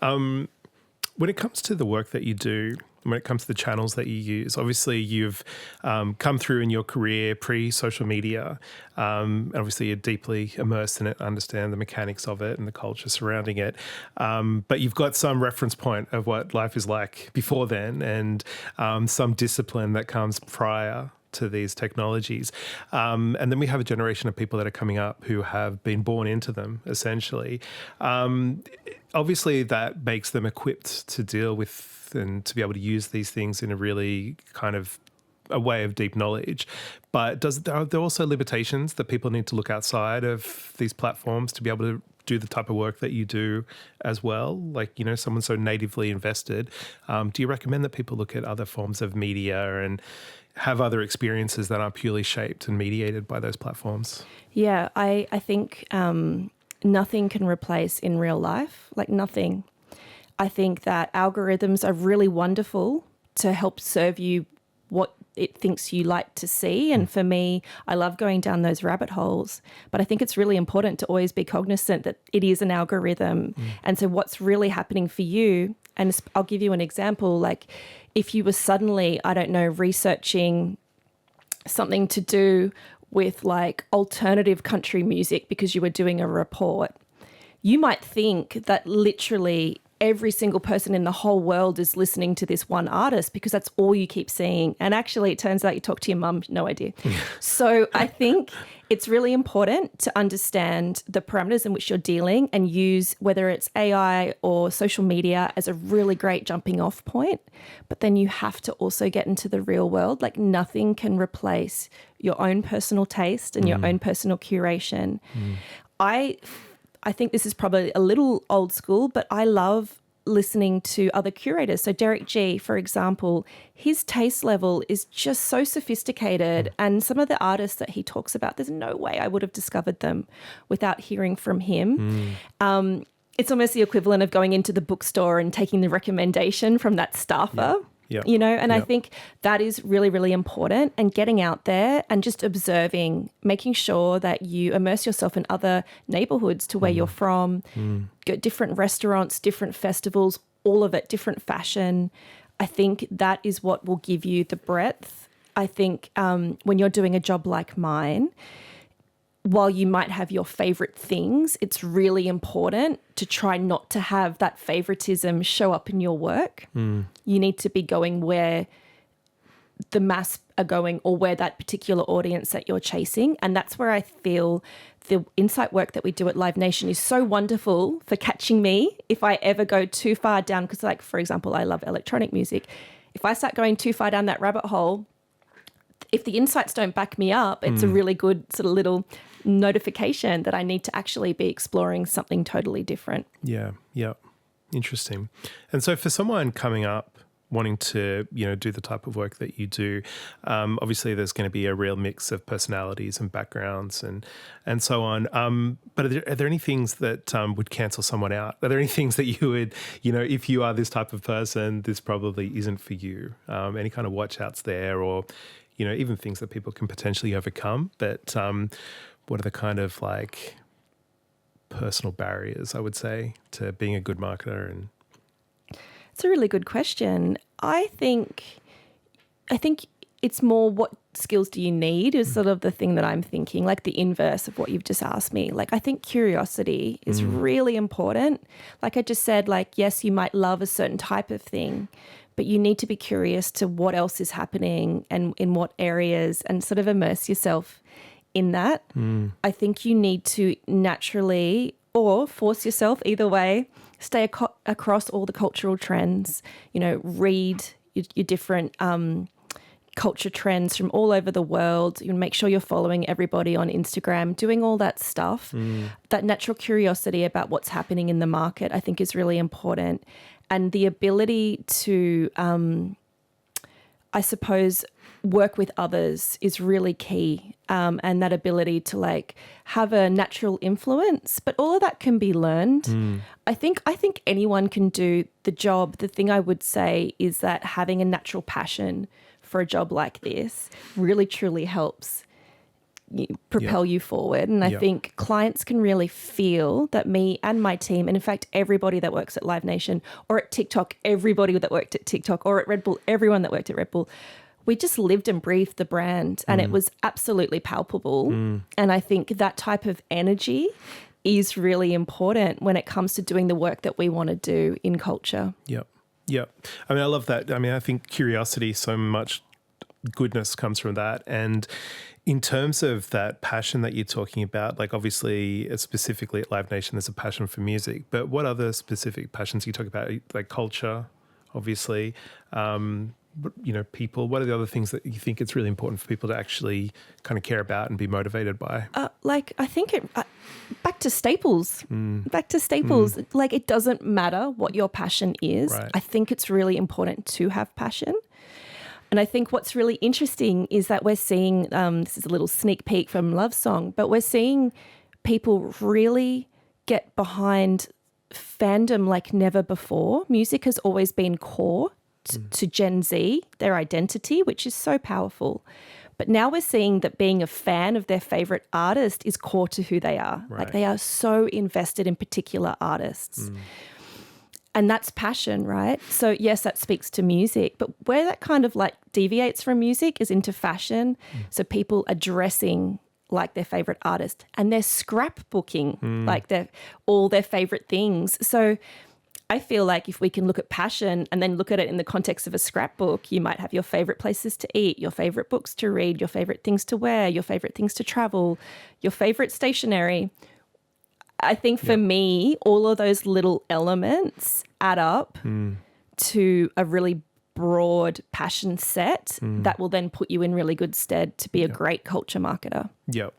When it comes to the work that you do, when it comes to the channels that you use, obviously you've come through in your career pre-social media. Obviously you're deeply immersed in it, understand the mechanics of it and the culture surrounding it. But you've got some reference point of what life is like before then, and some discipline that comes prior to these technologies. And then we have a generation of people that are coming up who have been born into them, essentially. Obviously, that makes them equipped to deal with and to be able to use these things in a really kind of a way of deep knowledge. But are there also limitations that people need to look outside of these platforms to be able to do the type of work that you do as well? Someone so natively invested. Do you recommend that people look at other forms of media and have other experiences that are purely shaped and mediated by those platforms? Yeah, I think nothing can replace in real life, nothing. I think that algorithms are really wonderful to help serve you what it thinks you like to see. And for me, I love going down those rabbit holes. But I think it's really important to always be cognizant that it is an algorithm. And so what's really happening for you, and I'll give you an example, if you were suddenly, researching something to do with alternative country music because you were doing a report, you might think that literally every single person in the whole world is listening to this one artist because that's all you keep seeing. And actually, it turns out you talk to your mum, no idea. So I think it's really important to understand the parameters in which you're dealing and use whether it's AI or social media as a really great jumping off point. But then you have to also get into the real world. Nothing can replace your own personal taste and your own personal curation. I think this is probably a little old school, but I love listening to other curators. So Derek G, for example, his taste level is just so sophisticated, and some of the artists that he talks about, there's no way I would have discovered them without hearing from him. It's almost the equivalent of going into the bookstore and taking the recommendation from that staffer. I think that is really, really important, and getting out there and just observing, making sure that you immerse yourself in other neighborhoods to where you're from, go different restaurants, different festivals, all of it, different fashion. I think that is what will give you the breadth. I think when you're doing a job like mine, while you might have your favorite things, it's really important to try not to have that favoritism show up in your work. You need to be going where the mass are going or where that particular audience that you're chasing. And that's where I feel the insight work that we do at Live Nation is so wonderful for catching me if I ever go too far down. Because for example, I love electronic music. If I start going too far down that rabbit hole, if the insights don't back me up, it's a really good sort of little notification that I need to actually be exploring something totally different. Yeah. Interesting. And so for someone coming up wanting to, do the type of work that you do, obviously there's going to be a real mix of personalities and backgrounds and so on. But are there any things that would cancel someone out? Are there any things that you would, if you are this type of person, this probably isn't for you? Any kind of watch outs there, or, even things that people can potentially overcome? But what are the kind of like personal barriers, I would say, to being a good marketer? And it's a really good question. I think it's more, what skills do you need is sort of the thing that I'm thinking, like the inverse of what you've just asked me. Like, I think curiosity is really important. Like I just said, like, yes, you might love a certain type of thing, but you need to be curious to what else is happening and in what areas, and sort of immerse yourself in that. I think you need to naturally, or force yourself, either way, stay across all the cultural trends, read your different culture trends from all over the world. You make sure you're following everybody on Instagram, doing all that stuff. That natural curiosity about what's happening in the market, I think, is really important. And the ability to, I suppose, work with others is really key. And that ability to like have a natural influence, but all of that can be learned. I think anyone can do the job. The thing I would say is that having a natural passion for a job like this really truly helps propel you forward. And I think clients can really feel that me and my team, and in fact, everybody that works at Live Nation or at TikTok, everybody that worked at TikTok, or at Red Bull, everyone that worked at Red Bull, we just lived and breathed the brand, and it was absolutely palpable. And I think that type of energy is really important when it comes to doing the work that we want to do in culture. Yep. I mean, I love that. I mean, I think curiosity, so much goodness comes from that. And in terms of that passion that you're talking about, like obviously specifically at Live Nation, there's a passion for music, but what other specific passions you talk about? Like culture, obviously, people, what are the other things that you think it's really important for people to actually kind of care about and be motivated by? I think back to staples. Like, it doesn't matter what your passion is. Right. I think it's really important to have passion. And I think what's really interesting is that we're seeing, this is a little sneak peek from Love Song, but we're seeing people really get behind fandom like never before. Music has always been core to Gen Z, their identity, which is so powerful. But now we're seeing that being a fan of their favorite artist is core to who they are. Right. Like, they are so invested in particular artists. And that's passion, right? So yes, that speaks to music, but where that kind of like deviates from music is into fashion. So people are dressing like their favorite artist, and they're scrapbooking like all their favorite things. So I feel like if we can look at passion and then look at it in the context of a scrapbook, you might have your favorite places to eat, your favorite books to read, your favorite things to wear, your favorite things to travel, your favorite stationery. I think for me, all of those little elements add up to a really broad passion set that will then put you in really good stead to be a great culture marketer. Yep.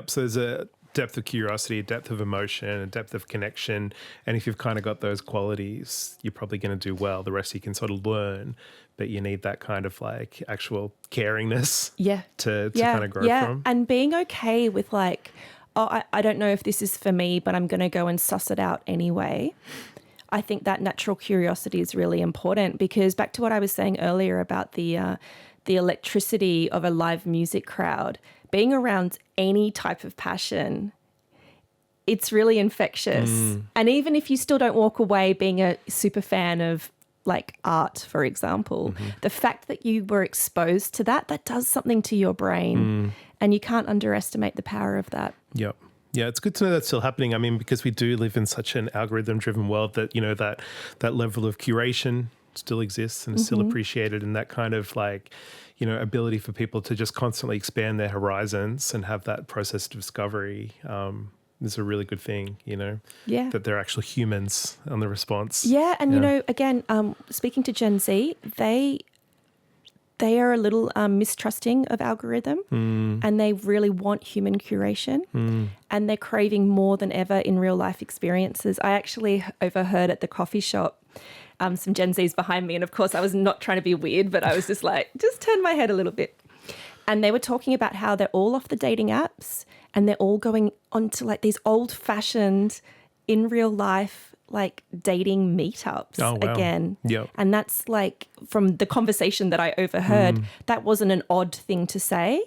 So there's a depth of curiosity, a depth of emotion, a depth of connection. And if you've kind of got those qualities, you're probably going to do well. The rest you can sort of learn, but you need that kind of like actual caringness to kind of grow from. And being okay with like, I don't know if this is for me, but I'm going to go and suss it out anyway. I think that natural curiosity is really important, because back to what I was saying earlier about the electricity of a live music crowd, being around any type of passion, it's really infectious. And even if you still don't walk away being a super fan of like art, for example, the fact that you were exposed to that does something to your brain, and you can't underestimate the power of that. Yep. Yeah, it's good to know that's still happening. I mean, because we do live in such an algorithm-driven world that, that level of curation still exists and is still appreciated, and that kind of like, ability for people to just constantly expand their horizons and have that process of discovery is a really good thing, that they're actual humans on the response. Yeah, and again, speaking to Gen Z, they are a little mistrusting of algorithm and they really want human curation and they're craving more than ever in real life experiences. I actually overheard at the coffee shop some Gen Zs behind me, and of course I was not trying to be weird, but I was just like, just turn my head a little bit. And they were talking about how they're all off the dating apps and they're all going onto like these old-fashioned, in real life, like dating meetups again. Yep. And that's like, from the conversation that I overheard, that wasn't an odd thing to say.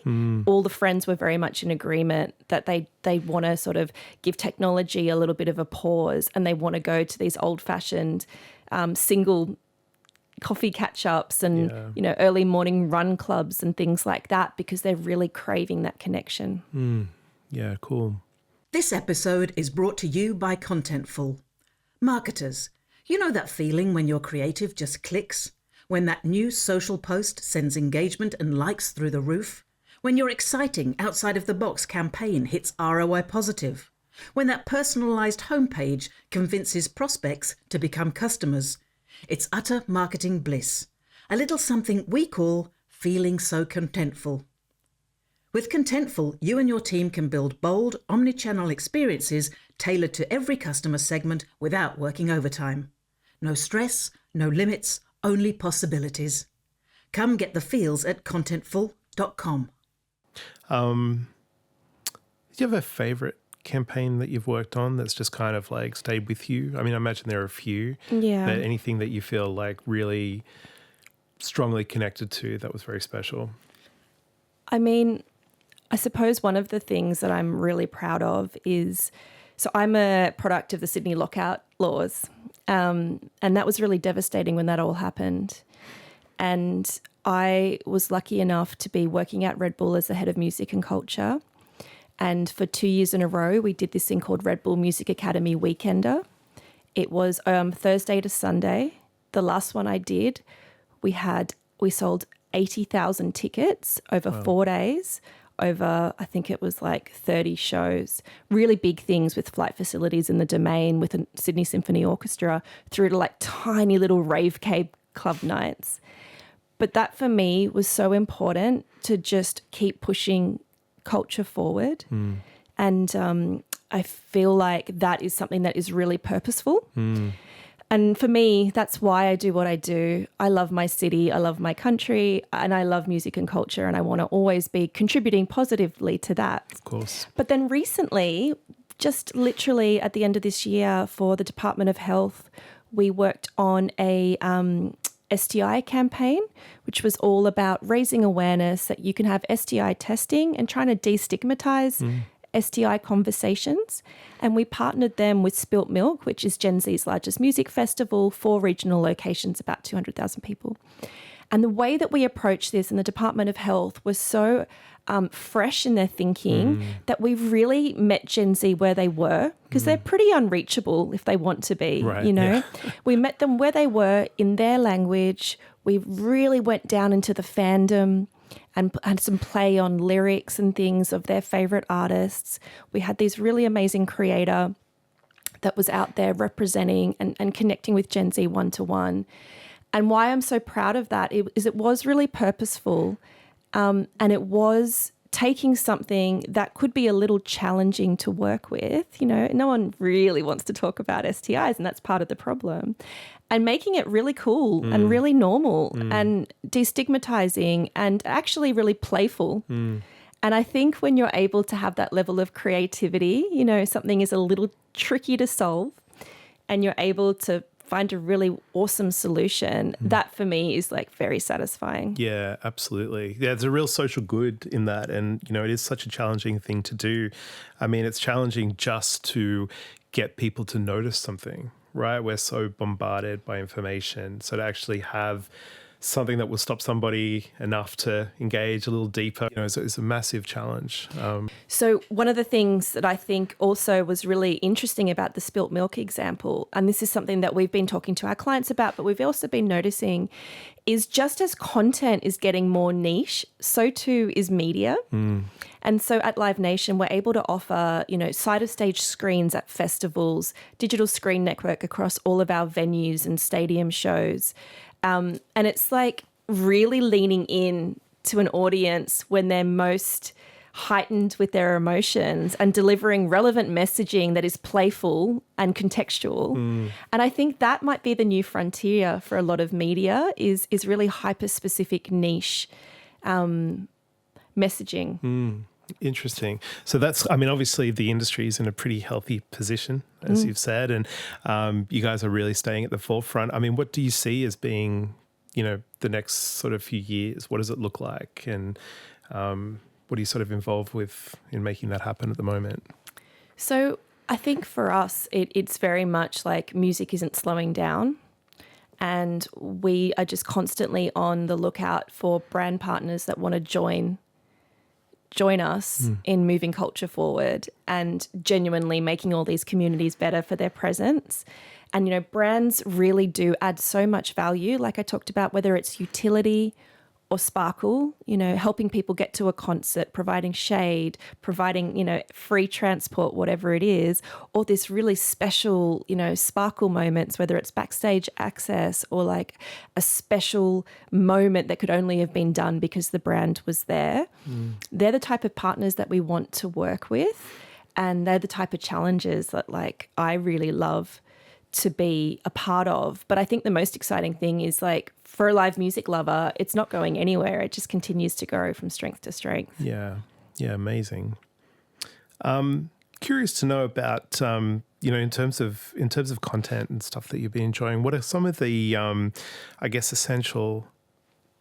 All the friends were very much in agreement that they want to sort of give technology a little bit of a pause and they want to go to these old-fashioned single coffee catch-ups and, early morning run clubs and things like that because they're really craving that connection. Yeah, cool. This episode is brought to you by Contentful. Marketers, you know that feeling when your creative just clicks? When that new social post sends engagement and likes through the roof? When your exciting outside-of-the-box campaign hits ROI positive? When that personalised homepage convinces prospects to become customers? It's utter marketing bliss. A little something we call feeling so contentful. With Contentful, you and your team can build bold, omni-channel experiences tailored to every customer segment without working overtime. No stress, no limits, only possibilities. Come get the feels at contentful.com. Do you have a favourite campaign that you've worked on that's just kind of like stayed with you? I mean, I imagine there are a few. Yeah. But anything that you feel like really strongly connected to that was very special? I mean, I suppose one of the things that I'm really proud of is, so I'm a product of the Sydney lockout laws, and that was really devastating when that all happened. And I was lucky enough to be working at Red Bull as the head of music and culture. And for 2 years in a row, we did this thing called Red Bull Music Academy Weekender. It was Thursday to Sunday. The last one I did, we sold 80,000 tickets over 4 days, over, I think it was like 30 shows, really big things with flight facilities in the Domain, with a Sydney Symphony Orchestra, through to like tiny little rave cave club nights. But that for me was so important to just keep pushing culture forward. And I feel like that is something that is really purposeful. And for me, that's why I do what I do. I love my city, I love my country, and I love music and culture, and I want to always be contributing positively to that. Of course. But then recently, just literally at the end of this year for the Department of Health, we worked on a STI campaign, which was all about raising awareness that you can have STI testing and trying to destigmatize STI conversations. And we partnered them with Spilt Milk, which is Gen Z's largest music festival, 4 regional locations, about 200,000 people. And the way that we approached this in the Department of Health was so fresh in their thinking that we really met Gen Z where they were, because they're pretty unreachable if they want to be, right, you know. We met them where they were in their language. We really went down into the fandom and had some play on lyrics and things of their favourite artists. We had this really amazing creator that was out there representing and connecting with Gen Z one-to-one. And why I'm so proud of that is it was really purposeful, and it was taking something that could be a little challenging to work with. You know, no one really wants to talk about STIs, and that's part of the problem. And making it really cool and really normal and destigmatizing and actually really playful. And I think when you're able to have that level of creativity, you know, something is a little tricky to solve and you're able to find a really awesome solution, that for me is like very satisfying. Yeah, absolutely. Yeah, there's a real social good in that. And, you know, it is such a challenging thing to do. I mean, it's challenging just to get people to notice something, right? We're so bombarded by information. So to actually have something that will stop somebody enough to engage a little deeper, you know, is a massive challenge. So one of the things that I think also was really interesting about the spilt milk example, and this is something that we've been talking to our clients about, but we've also been noticing, is just as content is getting more niche, so too is media. And so at Live Nation, we're able to offer, you know, side of stage screens at festivals, digital screen network across all of our venues and stadium shows. And it's like really leaning in to an audience when they're most heightened with their emotions and delivering relevant messaging that is playful and contextual. And I think that might be the new frontier for a lot of media is really hyper-specific niche messaging. Interesting. So that's, I mean, obviously the industry is in a pretty healthy position, as you've said, and you guys are really staying at the forefront. I mean, what do you see as being, the next sort of few years? What does it look like? And what are you sort of involved with in making that happen at the moment? So I think for us, it's very much like music isn't slowing down. And we are just constantly on the lookout for brand partners that want to join us in moving culture forward and genuinely making all these communities better for their presence. And, brands really do add so much value, like I talked about, whether it's utility or sparkle, helping people get to a concert, providing shade, providing, free transport, whatever it is, or this really special, sparkle moments, whether it's backstage access or like a special moment that could only have been done because the brand was there. They're the type of partners that we want to work with. And they're the type of challenges that I really love to be a part of. But I think the most exciting thing is for a live music lover, it's not going anywhere. It just continues to grow from strength to strength. Yeah, amazing. Curious to know about in terms of content and stuff that you've been enjoying. What are some of the essential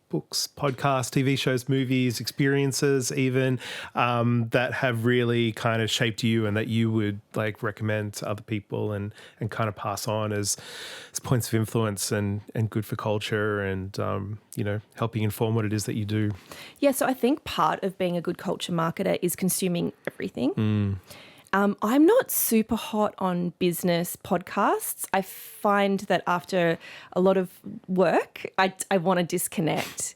books, podcasts, TV shows, movies, experiences even that have really kind of shaped you and that you would recommend to other people and kind of pass on as points of influence and good for culture and, helping inform what it is that you do? Yeah, so I think part of being a good culture marketer is consuming everything. I'm not super hot on business podcasts. I find that after a lot of work, I want to disconnect.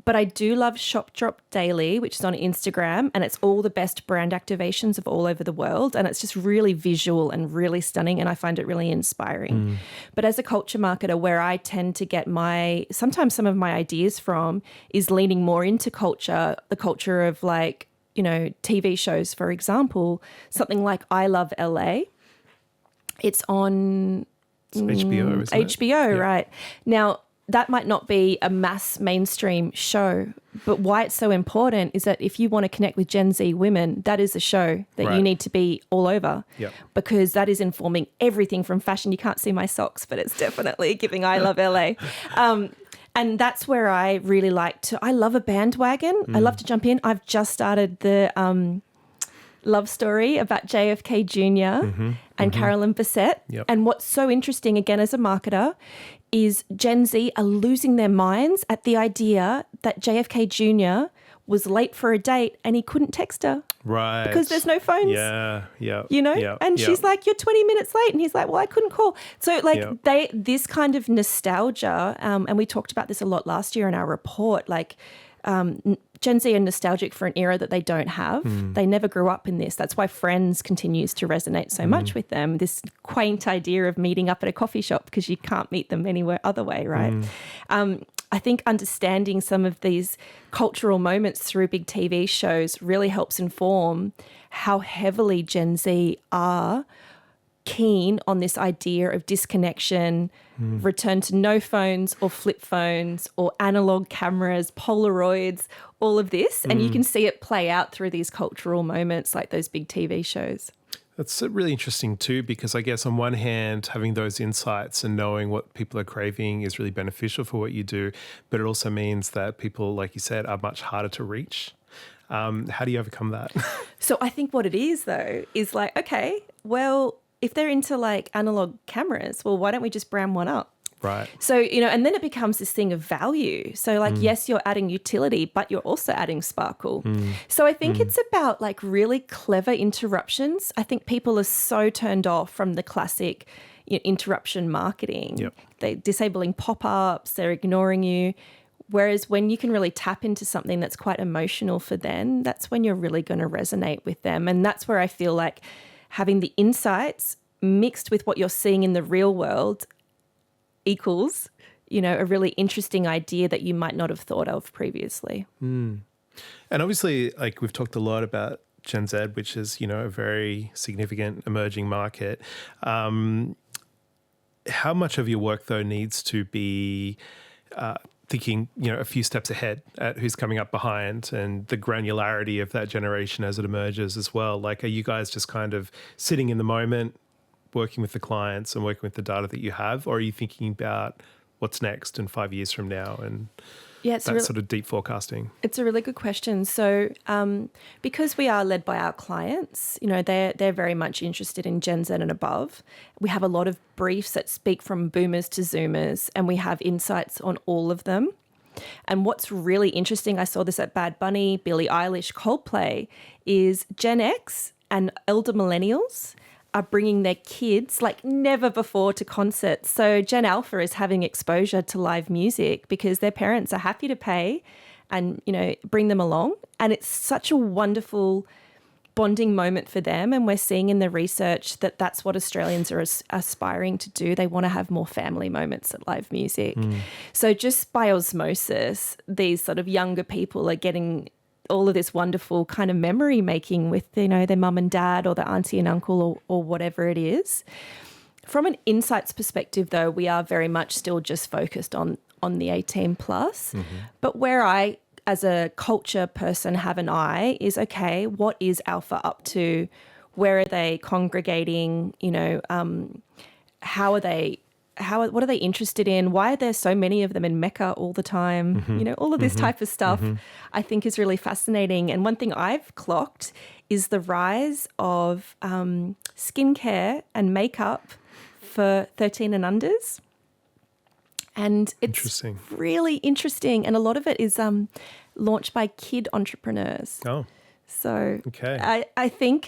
But I do love Shop Drop Daily, which is on Instagram, and it's all the best brand activations of all over the world. And it's just really visual and really stunning, and I find it really inspiring. But as a culture marketer, where I tend to get sometimes some of my ideas from is leaning more into culture, the culture of TV shows, for example, something like I Love LA. It's on HBO, isn't it? HBO, right. Now, that might not be a mass mainstream show, but why it's so important is that if you want to connect with Gen Z women, that is a show that you need to be all over because that is informing everything from fashion. You can't see my socks, but it's definitely giving I Love LA. And that's where I really I love a bandwagon. I love to jump in. I've just started the love story about JFK Jr. and Carolyn Bessette. And what's so interesting, again, as a marketer, is Gen Z are losing their minds at the idea that JFK Jr. was late for a date and he couldn't text her. Right. Because there's no phones. And she's like, you're 20 minutes late. And he's like, well, I couldn't call. So this kind of nostalgia, and we talked about this a lot last year in our report, Gen Z are nostalgic for an era that they don't have. They never grew up in this. That's why Friends continues to resonate so much with them. This quaint idea of meeting up at a coffee shop because you can't meet them anywhere other way, right? I think understanding some of these cultural moments through big TV shows really helps inform how heavily Gen Z are keen on this idea of disconnection, return to no phones or flip phones or analog cameras, Polaroids, all of this. And you can see it play out through these cultural moments like those big TV shows. That's really interesting too, because I guess on one hand, having those insights and knowing what people are craving is really beneficial for what you do, but it also means that people, like you said, are much harder to reach. How do you overcome that? So I think what it is though is okay, well, if they're into analog cameras, well, why don't we just brand one up? Right. So, and then it becomes this thing of value. So yes, you're adding utility, but you're also adding sparkle. So I think it's about really clever interruptions. I think people are so turned off from the classic interruption marketing. They're disabling pop-ups, they're ignoring you. Whereas when you can really tap into something that's quite emotional for them, that's when you're really going to resonate with them. And that's where I feel like having the insights mixed with what you're seeing in the real world equals a really interesting idea that you might not have thought of previously. And obviously, like we've talked a lot about Gen Z, which is, a very significant emerging market. How much of your work, though, needs to be thinking, a few steps ahead at who's coming up behind and the granularity of that generation as it emerges as well? Like, are you guys just kind of sitting in the moment, working with the clients and working with the data that you have, or are you thinking about what's next in 5 years from now and that sort of deep forecasting? It's a really good question. So because we are led by our clients, they're very much interested in Gen Z and above. We have a lot of briefs that speak from boomers to zoomers, and we have insights on all of them. And what's really interesting, I saw this at Bad Bunny, Billie Eilish, Coldplay, is Gen X and elder millennials are bringing their kids like never before to concerts. So Gen Alpha is having exposure to live music because their parents are happy to pay and, bring them along. And it's such a wonderful bonding moment for them. And we're seeing in the research that that's what Australians are aspiring to do. They want to have more family moments at live music. So just by osmosis, these sort of younger people are getting all of this wonderful kind of memory making with, their mum and dad or their auntie and uncle or whatever it is. From an insights perspective, though, we are very much still just focused on the 18 plus. But where I, as a culture person, have an eye is, okay, what is Alpha up to? Where are they congregating? How are they? What are they interested in? Why are there so many of them in Mecca all the time? All of this type of stuff I think is really fascinating. And one thing I've clocked is the rise of skincare and makeup for 13 and unders. And it's really interesting. And a lot of it is launched by kid entrepreneurs. Oh, so okay. I think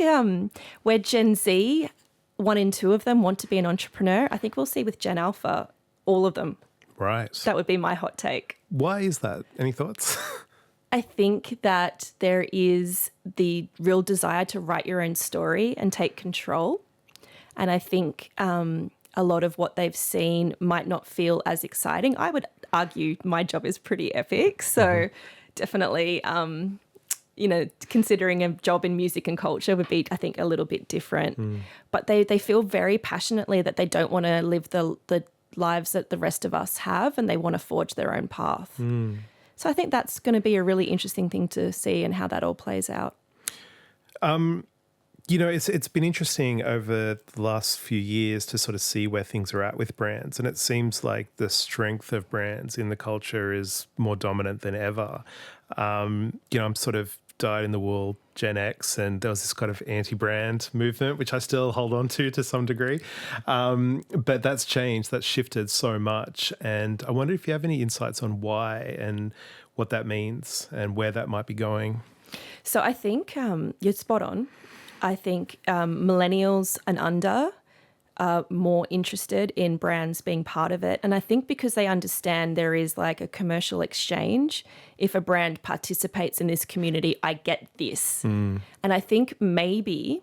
where Gen Z, 1 in 2 of them want to be an entrepreneur, I think we'll see with Gen Alpha, all of them. Right. That would be my hot take. Why is that? Any thoughts? I think that there is the real desire to write your own story and take control. And I think a lot of what they've seen might not feel as exciting. I would argue my job is pretty epic. So definitely, considering a job in music and culture would be, I think, a little bit different. But they feel very passionately that they don't want to live the lives that the rest of us have, and they want to forge their own path. So I think that's going to be a really interesting thing to see and how that all plays out. It's been interesting over the last few years to sort of see where things are at with brands. And it seems like the strength of brands in the culture is more dominant than ever. I'm sort of dyed-in-the-wool Gen X, and there was this kind of anti-brand movement, which I still hold on to some degree. But that's changed, that's shifted so much. And I wonder if you have any insights on why and what that means and where that might be going. So I think you're spot on. I think millennials and under are more interested in brands being part of it. And I think because they understand there is like a commercial exchange. If a brand participates in this community, I get this. And I think maybe,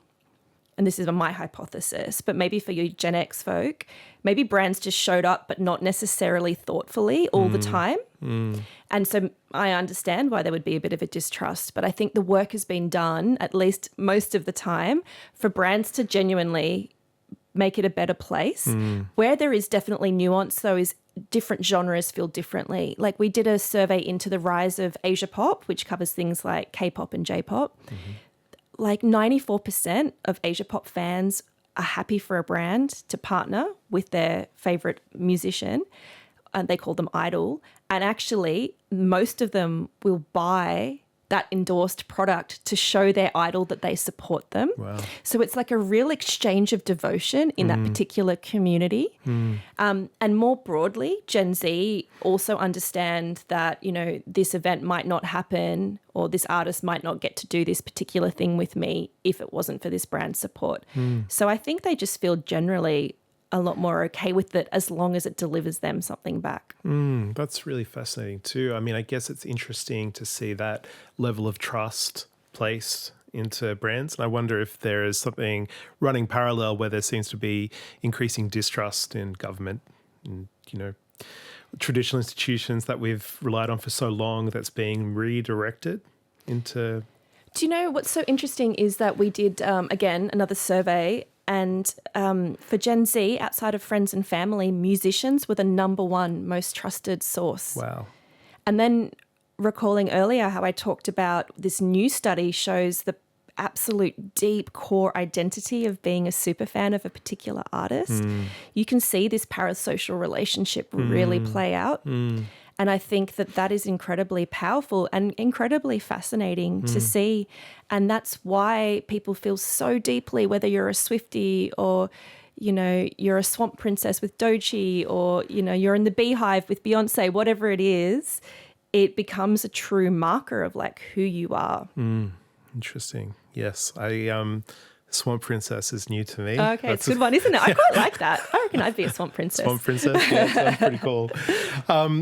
and this is my hypothesis, but maybe for you Gen X folk, maybe brands just showed up but not necessarily thoughtfully all the time. And so I understand why there would be a bit of a distrust, but I think the work has been done, at least most of the time, for brands to genuinely make it a better place. Where there is definitely nuance, though, is different genres feel differently. Like we did a survey into the rise of Asia pop, which covers things like K-pop and J-pop. Like 94% of Asia pop fans are happy for a brand to partner with their favorite musician. And they call them idol. And actually, most of them will buy that endorsed product to show their idol that they support them. Wow. So it's like a real exchange of devotion in that particular community. And more broadly, Gen Z also understand that, this event might not happen or this artist might not get to do this particular thing with me if it wasn't for this brand support. So I think they just feel generally a lot more okay with it as long as it delivers them something back. That's really fascinating too. I mean, I guess it's interesting to see that level of trust placed into brands. And I wonder if there is something running parallel where there seems to be increasing distrust in government and, traditional institutions that we've relied on for so long that's being redirected into? Do you know what's so interesting is that we did, again, another survey, and for Gen Z, outside of friends and family, musicians were the number one most trusted source. Wow. And then recalling earlier how I talked about this new study shows the absolute deep core identity of being a super fan of a particular artist. You can see this parasocial relationship really play out. And I think that that is incredibly powerful and incredibly fascinating to see. And that's why people feel so deeply, whether you're a Swiftie or, you know, you're a swamp princess with Doechii, or, you know, you're in the Beehive with Beyonce, whatever it is, it becomes a true marker of like who you are. Interesting. Yes. Swamp Princess is new to me. Okay, it's a good one, isn't it? I quite like that. I reckon I'd be a swamp princess. Swamp Princess, yeah, that sounds pretty cool.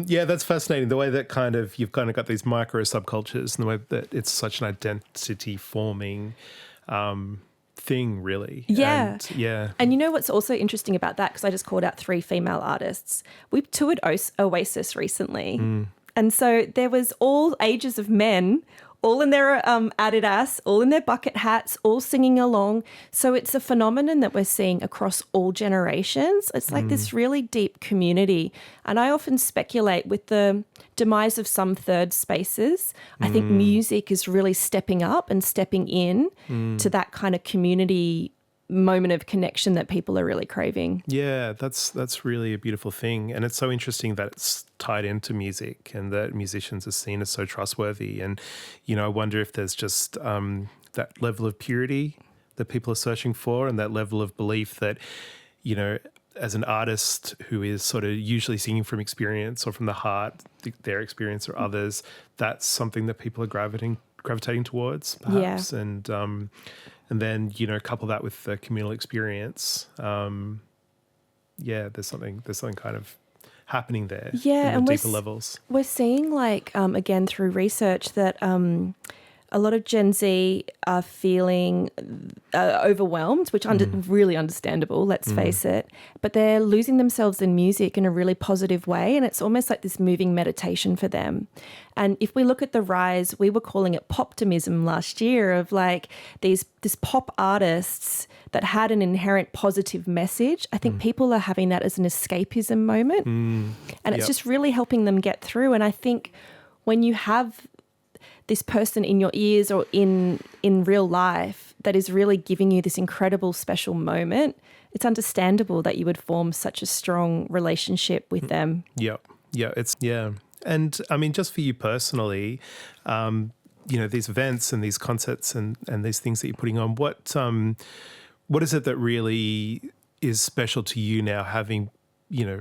Yeah, that's fascinating. The way that you've kind of got these micro subcultures and the way that it's such an identity forming thing, really. Yeah. And And you know what's also interesting about that, because I just called out 3 female artists. We toured Oasis recently. And so there was all ages of men, all in their Adidas, all in their bucket hats, all singing along. So it's a phenomenon that we're seeing across all generations. It's like this really deep community. And I often speculate with the demise of some third spaces, I think music is really stepping up and stepping in to that kind of community moment of connection that people are really craving. Yeah, that's really a beautiful thing. And it's so interesting that it's tied into music and that musicians are seen as so trustworthy. And, you know, I wonder if there's just that level of purity that people are searching for, and that level of belief that, you know, as an artist who is sort of usually singing from experience or from the heart, their experience or others, that's something that people are gravitating towards, perhaps. Yeah. And then, you know, couple that with the communal experience. There's something kind of happening there. Yeah, in and the deeper levels. We're seeing, like, again, through research that a lot of Gen Z are feeling overwhelmed, which really understandable, let's face it. But they're losing themselves in music in a really positive way, and it's almost like this moving meditation for them. And if we look at the rise, we were calling it poptimism last year, of like this pop artists that had an inherent positive message. I think people are having that as an escapism moment, and it's just really helping them get through. And I think when you have this person in your ears or in real life that is really giving you this incredible special moment, it's understandable that you would form such a strong relationship with them. Yeah. And I mean, just for you personally, you know, these events and these concerts and these things that you're putting on, what is it that really is special to you now, having, you know,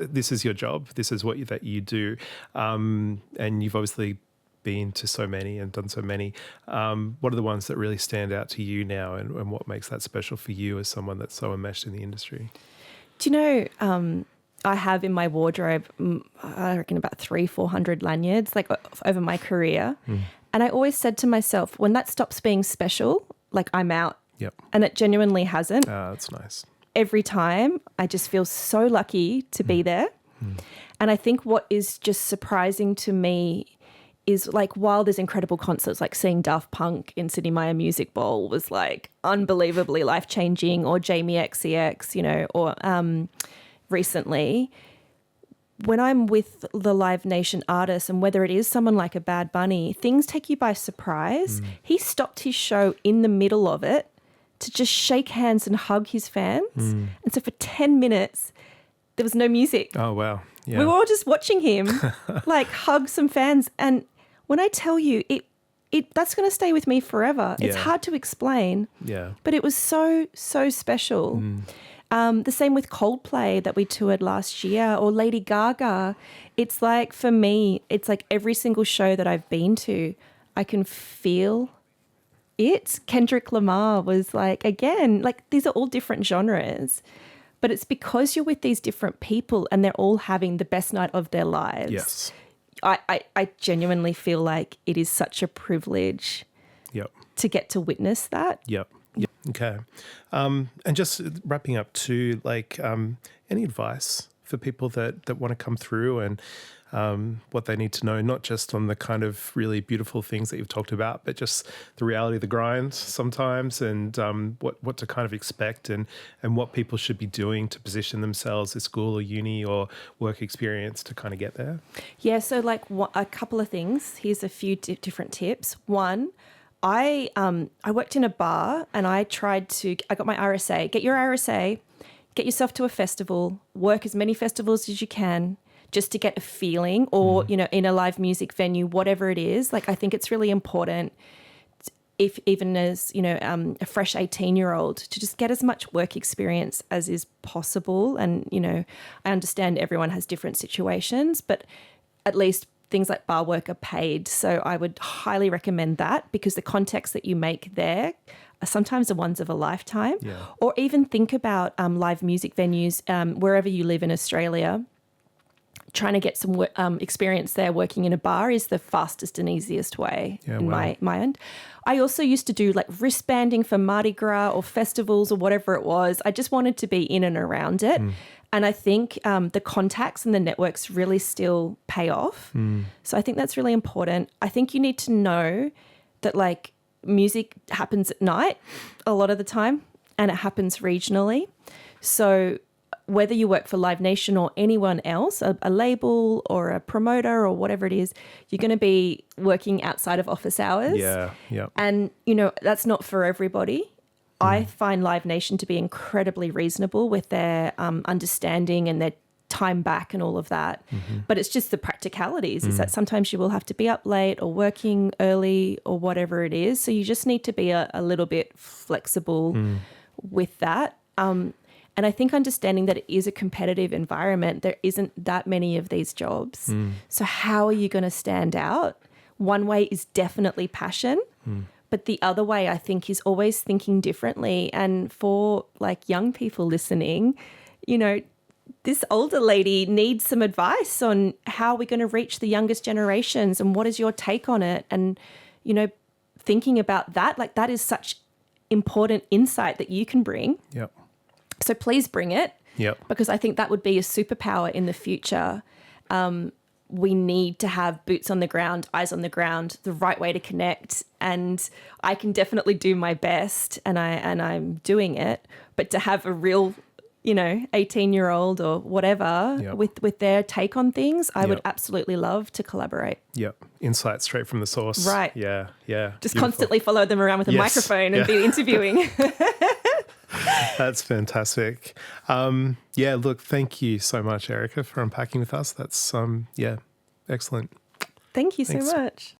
this is your job, this is that you do, and you've obviously been to so many and done so many. What are the ones that really stand out to you now, and what makes that special for you as someone that's so enmeshed in the industry? Do you know, I have in my wardrobe, I reckon about 300-400 lanyards, like over my career. And I always said to myself, when that stops being special, like, I'm out. Yep. And it genuinely hasn't. That's nice. Every time I just feel so lucky to be there. And I think what is just surprising to me is, like, while there's incredible concerts, like seeing Daft Punk in Sydney Myer Music Bowl was like unbelievably life-changing, or Jamie XCX, you know, or recently, when I'm with the Live Nation artists, and whether it is someone like a Bad Bunny, things take you by surprise. He stopped his show in the middle of it to just shake hands and hug his fans. And so for 10 minutes, there was no music. Oh, wow. Yeah. We were all just watching him like hug some fans. And when I tell you, that's going to stay with me forever. It's hard to explain. Yeah. But it was so, so special. The same with Coldplay that we toured last year, or Lady Gaga. It's like, for me, it's like every single show that I've been to, I can feel it. Kendrick Lamar was like, again, like, these are all different genres, but it's because you're with these different people and they're all having the best night of their lives. Yes. I genuinely feel like it is such a privilege to get to witness that. Yep. Okay. And just wrapping up too, like, any advice for people that want to come through, and what they need to know, not just on the kind of really beautiful things that you've talked about, but just the reality of the grind sometimes, and what to kind of expect, and what people should be doing to position themselves at school or uni or work experience to kind of get there? Yeah, so like a couple of things. Here's a few different tips. One, I worked in a bar and I got my RSA. Get your RSA, get yourself to a festival, work as many festivals as you can, just to get a feeling, or, in a live music venue, whatever it is. Like, I think it's really important, if even as, a fresh 18-year-old, to just get as much work experience as is possible. And, I understand everyone has different situations, but at least things like bar work are paid. So I would highly recommend that, because the contacts that you make there are sometimes the ones of a lifetime. Yeah. Or even think about live music venues wherever you live in Australia. Trying to get some experience there working in a bar is the fastest and easiest way in my end. I also used to do like wristbanding for Mardi Gras or festivals or whatever it was. I just wanted to be in and around it. And I think the contacts and the networks really still pay off. So I think that's really important. I think you need to know that like music happens at night a lot of the time, and it happens regionally. So whether you work for Live Nation or anyone else, a label or a promoter or whatever it is, you're going to be working outside of office hours. Yeah. And, that's not for everybody. I find Live Nation to be incredibly reasonable with their understanding and their time back and all of that. But it's just the practicalities is that sometimes you will have to be up late or working early or whatever it is. So you just need to be a little bit flexible with that. And I think understanding that it is a competitive environment, there isn't that many of these jobs. So how are you going to stand out? One way is definitely passion. But the other way, I think, is always thinking differently. And for like young people listening, this older lady needs some advice on how we're going to reach the youngest generations and what is your take on it. And, thinking about that, like that is such important insight that you can bring. Yep. So please bring it. Yep. Because I think that would be a superpower in the future. We need to have boots on the ground, eyes on the ground, the right way to connect. And I can definitely do my best, and I'm doing it. But to have a real, 18-year-old or whatever with their take on things, I would absolutely love to collaborate. Yep. Insight straight from the source. Right. Yeah. Just Beautiful. Constantly follow them around with a microphone and be interviewing. That's fantastic. Look, thank you so much, Erica, for unpacking with us. That's, excellent. Thank you Thanks. so much.